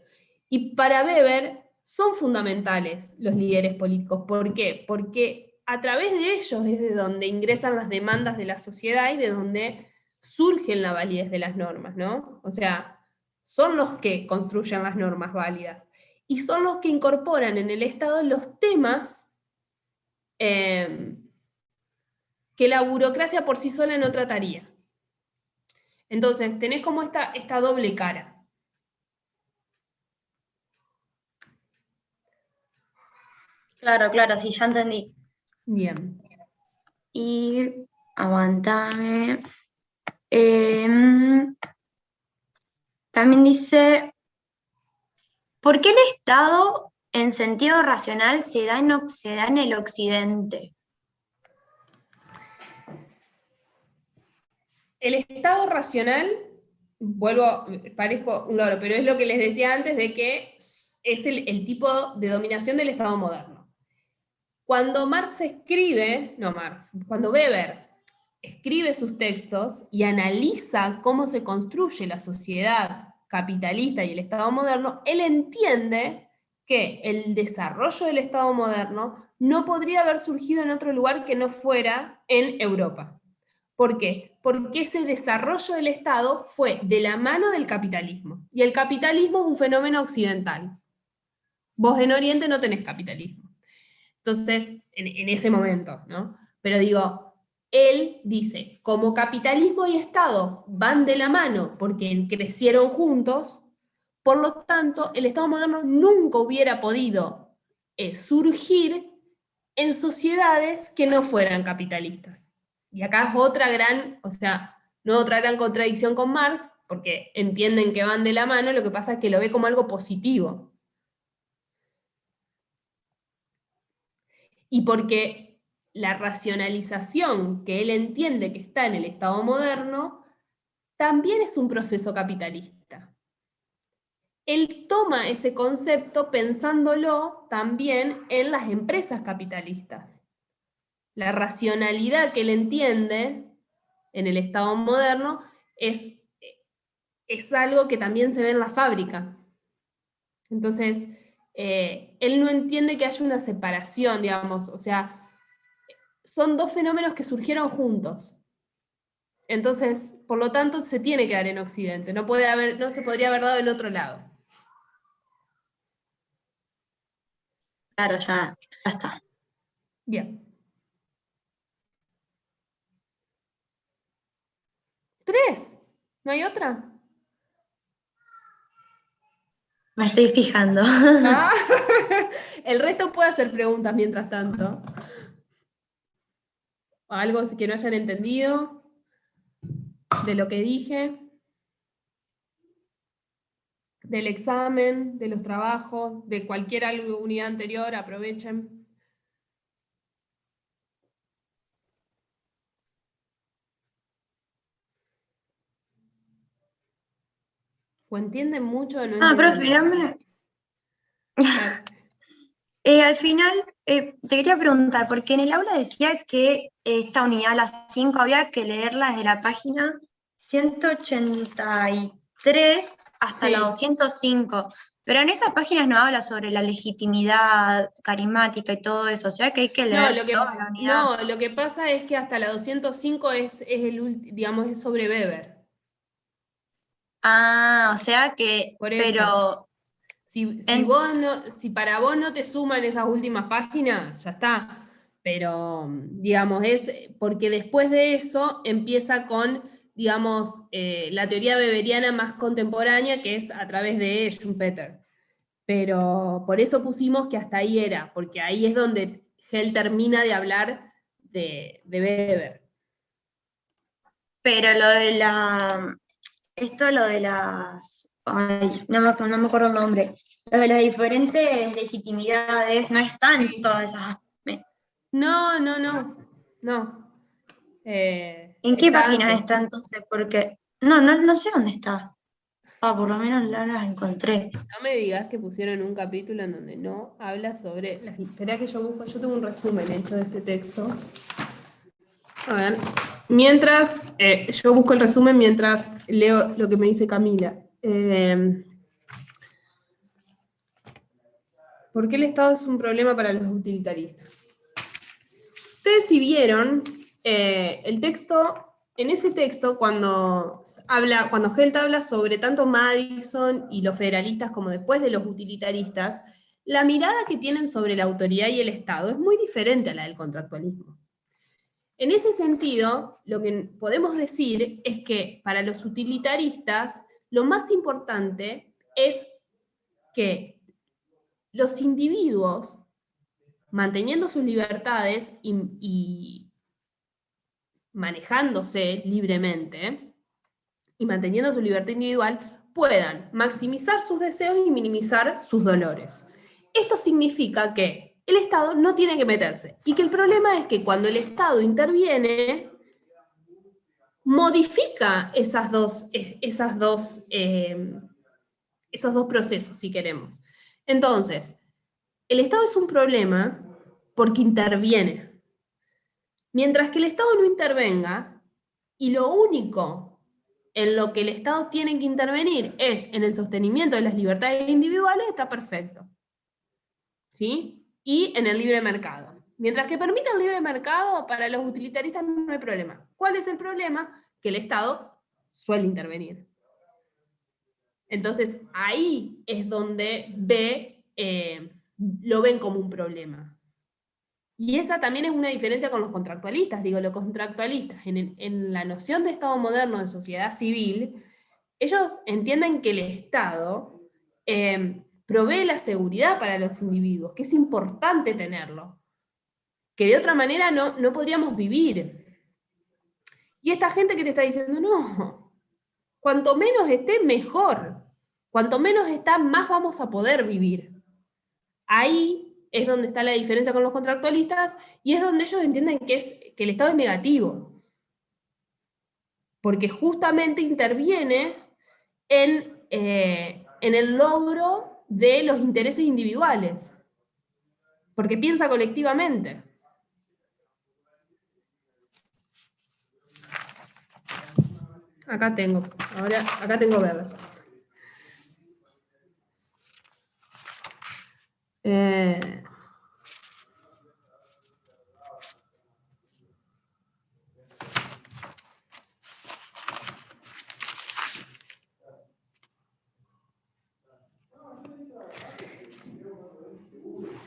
Y para Weber son fundamentales los líderes políticos. ¿Por qué? Porque a través de ellos es de donde ingresan las demandas de la sociedad y de donde surgen la validez de las normas, ¿no? O sea, son los que construyen las normas válidas y son los que incorporan en el Estado los temas que la burocracia por sí sola no trataría. Entonces, tenés como esta doble cara. Claro, sí, ya entendí. Bien. Y aguantame. También dice, ¿por qué el Estado en sentido racional se da en el occidente. El estado racional, parezco un loro, pero es lo que les decía antes de que es el tipo de dominación del Estado moderno. Cuando cuando Weber escribe sus textos y analiza cómo se construye la sociedad capitalista y el Estado moderno, él entiende que el desarrollo del Estado moderno no podría haber surgido en otro lugar que no fuera en Europa. ¿Por qué? Porque ese desarrollo del Estado fue de la mano del capitalismo. Y el capitalismo es un fenómeno occidental. Vos en Oriente no tenés capitalismo. Entonces, en ese momento, ¿no? Pero digo, él dice, como capitalismo y Estado van de la mano porque crecieron juntos, por lo tanto, el Estado moderno nunca hubiera podido surgir en sociedades que no fueran capitalistas. Y acá es otra gran contradicción con Marx, porque entienden que van de la mano, lo que pasa es que lo ve como algo positivo. Y porque la racionalización que él entiende que está en el Estado moderno, también es un proceso capitalista. Él toma ese concepto pensándolo también en las empresas capitalistas. La racionalidad que él entiende en el Estado moderno es algo que también se ve en la fábrica. Entonces, él no entiende que haya una separación, digamos, o sea, son dos fenómenos que surgieron juntos. Entonces, por lo tanto, se tiene que dar en Occidente, no se podría haber dado en otro lado. Claro, ya está. Bien. 3. ¿No hay otra? Me estoy fijando. Ah, el resto puede hacer preguntas mientras tanto. Algo que no hayan entendido de lo que dije, del examen, de los trabajos, de cualquier unidad anterior, aprovechen. ¿O entienden mucho o no entienden? Profe, al final te quería preguntar, porque en el aula decía que esta unidad, las 5, había que leerla desde la página 183 hasta la 205, pero en esas páginas no habla sobre la legitimidad carismática y todo eso, o sea que hay que leer toda la unidad. No, lo que pasa es que hasta la 205 es sobre Weber. O sea que, por eso. Pero si para vos no te suman esas últimas páginas, ya está. Pero, digamos, es porque después de eso empieza con, digamos, la teoría weberiana más contemporánea, que es a través de Schumpeter. Pero por eso pusimos que hasta ahí era, porque ahí es donde Hell termina de hablar de Weber. Pero lo de las... Ay, no me acuerdo el nombre. Lo de las diferentes legitimidades no están todas esas... No. ¿En qué página está entonces? Porque no sé dónde está. Por lo menos no las encontré. No me digas que pusieron un capítulo en donde no habla sobre las... Espera que yo busco, yo tengo un resumen hecho de este texto. A ver, mientras yo busco el resumen mientras leo lo que me dice Camila. ¿Por qué el Estado es un problema para los utilitaristas? Ustedes si vieron el texto, en ese texto cuando Held habla sobre tanto Madison y los federalistas como después de los utilitaristas, la mirada que tienen sobre la autoridad y el Estado es muy diferente a la del contractualismo. En ese sentido, lo que podemos decir es que para los utilitaristas lo más importante es que los individuos, manteniendo sus libertades y manejándose libremente, y manteniendo su libertad individual, puedan maximizar sus deseos y minimizar sus dolores. esto significa que el Estado no tiene que meterse, y que el problema es que cuando el Estado interviene, modifica esos dos procesos, si queremos. Entonces, el Estado es un problema porque interviene. Mientras que el Estado no intervenga, y lo único en lo que el Estado tiene que intervenir es en el sostenimiento de las libertades individuales, está perfecto. ¿Sí? Y en el libre mercado. Mientras que permita el libre mercado, para los utilitaristas no hay problema. ¿Cuál es el problema? Que el Estado suele intervenir. Entonces, ahí es donde lo ven como un problema. Y esa también es una diferencia con los contractualistas. Digo, los contractualistas, en la noción de Estado moderno, de sociedad civil, ellos entienden que el Estado provee la seguridad para los individuos, que es importante tenerlo, que de otra manera no podríamos vivir. Y esta gente que te está diciendo, no, cuanto menos esté, mejor. Cuanto menos está, más vamos a poder vivir. Ahí es donde está la diferencia con los contractualistas, y es donde ellos entienden que el Estado es negativo. Porque justamente interviene en el logro de los intereses individuales. Porque piensa colectivamente. Acá tengo verde.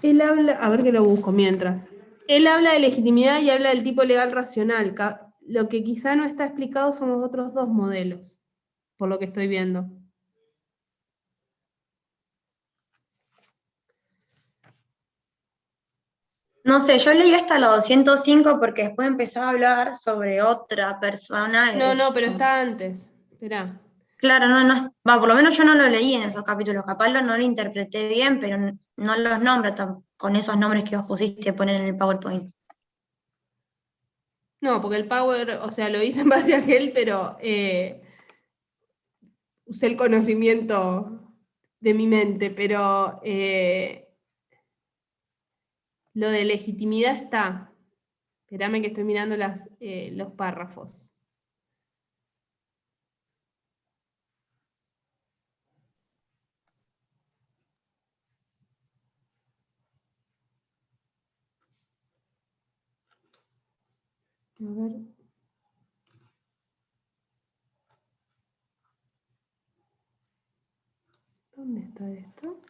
Él habla, a ver que lo busco mientras. Él habla de legitimidad y habla del tipo legal racional. Lo que quizá no está explicado son los otros dos modelos, por lo que estoy viendo. No sé, yo leí hasta la 205 porque después empezaba a hablar sobre otra persona. No, pero está antes. Esperá. Claro, por lo menos yo no lo leí en esos capítulos, capaz no lo interpreté bien, pero no los nombro con esos nombres que vos pusiste poner en el PowerPoint. No, porque el Power, o sea, lo hice en base a Hell, pero usé el conocimiento de mi mente, pero lo de legitimidad está. Espérame que estoy mirando los párrafos. A ver. ¿Dónde está esto?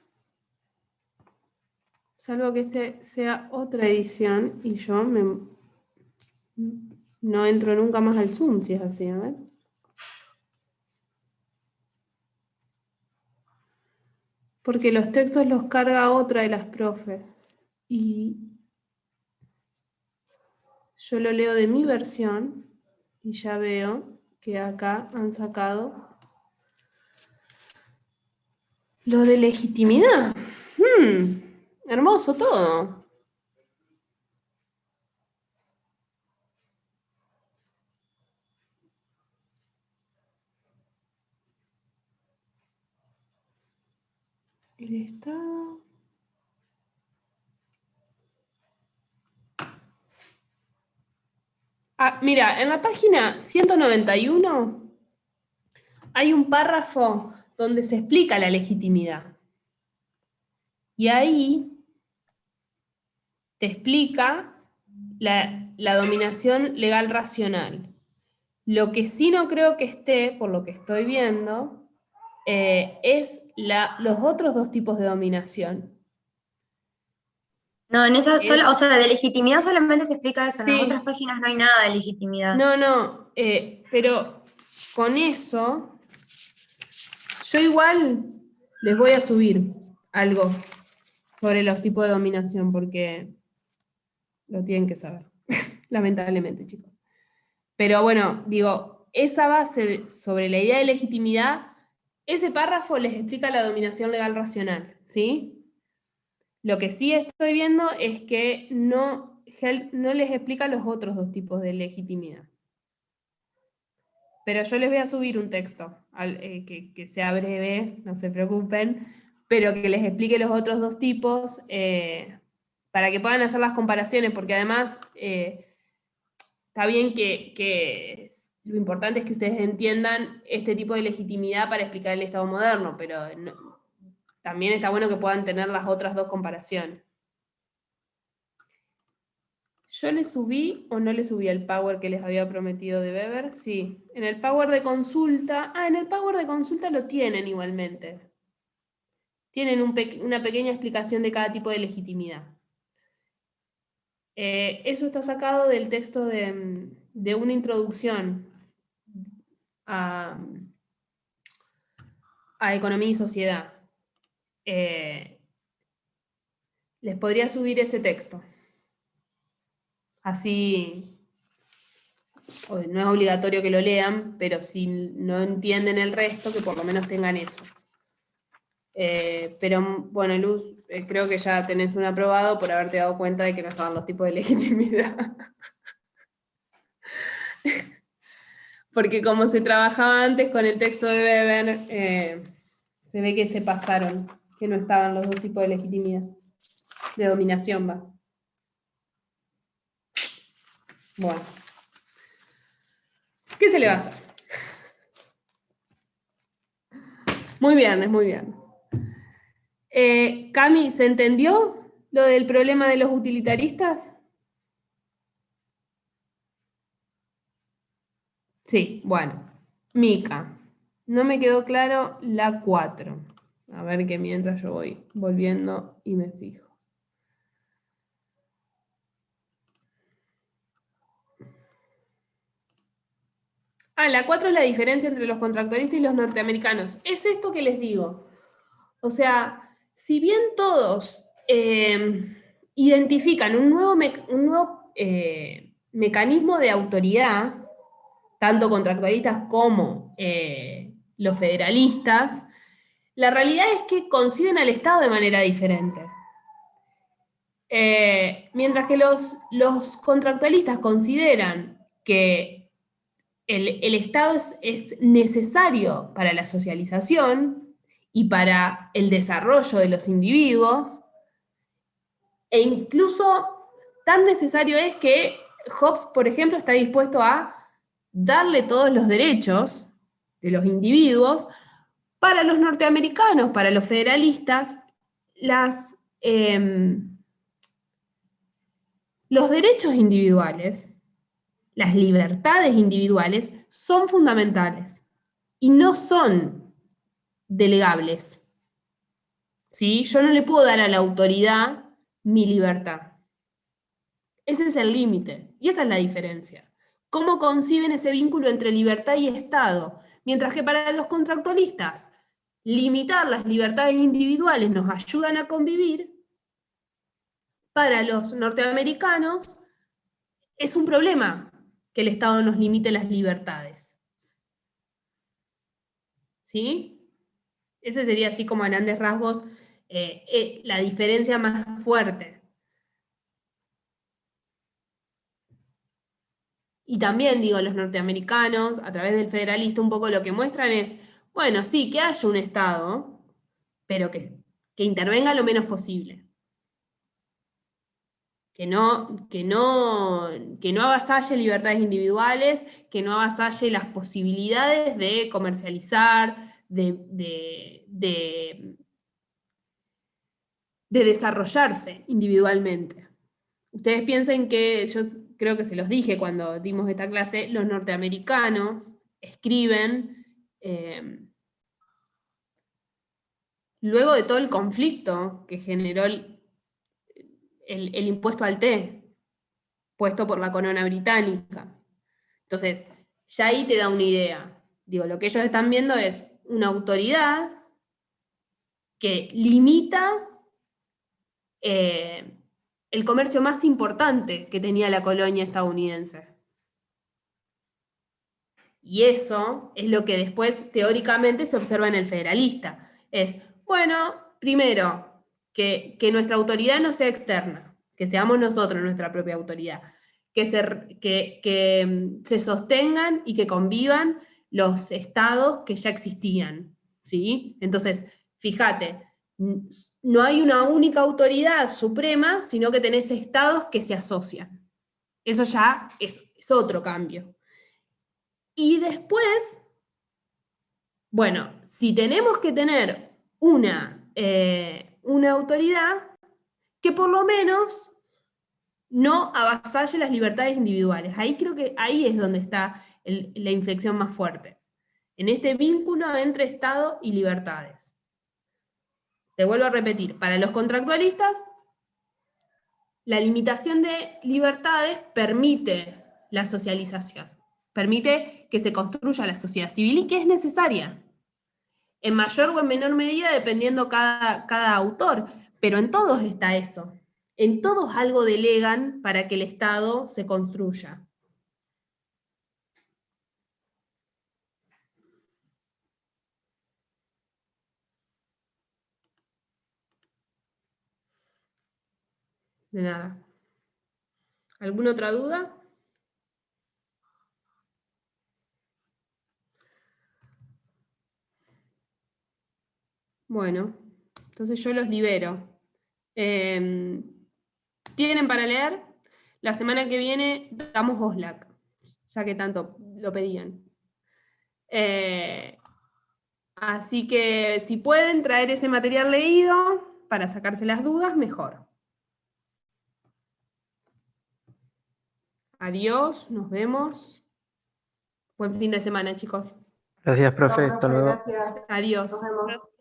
Salvo que este sea otra edición y yo no entro nunca más al Zoom, si es así, a ver. Porque los textos los carga otra de las profes. Y yo lo leo de mi versión y ya veo que acá han sacado lo de legitimidad. Hermoso todo. El Estado. Mira, en la página 191 hay un párrafo donde se explica la legitimidad. Y ahí te explica la dominación legal racional. Lo que sí no creo que esté, por lo que estoy viendo, es los otros dos tipos de dominación. No, en esa sola, o sea, de legitimidad solamente se explica eso, Sí. en las otras páginas no hay nada de legitimidad. No, pero con eso, yo igual les voy a subir algo sobre los tipos de dominación, porque lo tienen que saber, lamentablemente, chicos. Pero bueno, digo, esa base sobre la idea de legitimidad, ese párrafo les explica la dominación legal racional, ¿sí? Lo que sí estoy viendo es que Held no les explica los otros dos tipos de legitimidad. Pero yo les voy a subir un texto que sea breve, no se preocupen, pero que les explique los otros dos tipos para que puedan hacer las comparaciones, porque además está bien que lo importante es que ustedes entiendan este tipo de legitimidad para explicar el Estado moderno, pero también está bueno que puedan tener las otras dos comparaciones. ¿Yo le subí o no le subí el Power que les había prometido de Weber? Sí. En el Power de consulta... en el Power de consulta lo tienen igualmente. Tienen una pequeña explicación de cada tipo de legitimidad. Eso está sacado del texto de una introducción a Economía y Sociedad. Les podría subir ese texto. Así, no es obligatorio que lo lean, pero si no entienden el resto, que por lo menos tengan eso. Pero bueno, Luz, creo que ya tenés un aprobado por haberte dado cuenta de que no estaban los tipos de legitimidad. Porque como se trabajaba antes con el texto de Weber, se ve que se pasaron, que no estaban los dos tipos de legitimidad, de dominación, va. Bueno. ¿Qué se le va a hacer? Muy bien, muy bien. Cami, ¿se entendió lo del problema de los utilitaristas? Sí, bueno. Mica. No me quedó claro la 4. A ver que mientras yo voy volviendo y me fijo. La 4 es la diferencia entre los contractualistas y los norteamericanos. Es esto que les digo. O sea, si bien todos identifican un nuevo mecanismo de autoridad, tanto contractualistas como los federalistas, la realidad es que conciben al Estado de manera diferente. Mientras que los contractualistas consideran que el Estado es necesario para la socialización y para el desarrollo de los individuos, e incluso tan necesario es que Hobbes, por ejemplo, está dispuesto a darle todos los derechos de los individuos. Para los norteamericanos, para los federalistas, los derechos individuales, las libertades individuales, son fundamentales y no son delegables. ¿Sí? Yo no le puedo dar a la autoridad mi libertad. Ese es el límite y esa es la diferencia. ¿Cómo conciben ese vínculo entre libertad y Estado? Mientras que para los contractualistas, limitar las libertades individuales nos ayudan a convivir, para los norteamericanos es un problema que el Estado nos limite las libertades. ¿Sí? Ese sería así como a grandes rasgos la diferencia más fuerte. Y también, digo, los norteamericanos, a través del federalista, un poco lo que muestran es, bueno, sí, que haya un Estado, pero que intervenga lo menos posible. Que no avasalle libertades individuales, que no avasalle las posibilidades de comercializar, de desarrollarse individualmente. Ustedes piensen que, yo creo que se los dije cuando dimos esta clase, los norteamericanos escriben, luego de todo el conflicto que generó el impuesto al té, puesto por la corona británica. Entonces, ya ahí te da una idea. Digo, lo que ellos están viendo es una autoridad que limita el comercio más importante que tenía la colonia estadounidense. Y eso es lo que después teóricamente se observa en el federalista. Es, bueno, primero, que nuestra autoridad no sea externa, que seamos nosotros nuestra propia autoridad, que se sostengan y que convivan los estados que ya existían, ¿sí? Entonces, fíjate, no hay una única autoridad suprema, sino que tenés estados que se asocian. Eso ya es otro cambio. Y después, bueno, si tenemos que tener una autoridad que por lo menos no avasalle las libertades individuales. Ahí creo que ahí es donde está la inflexión más fuerte, en este vínculo entre Estado y libertades. Te vuelvo a repetir, para los contractualistas, la limitación de libertades permite la socialización, permite que se construya la sociedad civil y que es necesaria, en mayor o en menor medida dependiendo cada autor, pero en todos está eso. En todos algo delegan para que el Estado se construya. De nada. ¿Alguna otra duda? Bueno, entonces yo los libero. ¿Tienen para leer? La semana que viene damos OSLAC, ya que tanto lo pedían. Así que si pueden traer ese material leído para sacarse las dudas, mejor. Adiós, nos vemos. Buen fin de semana, chicos. Gracias, profe. Hasta luego. Gracias. Adiós. Nos vemos.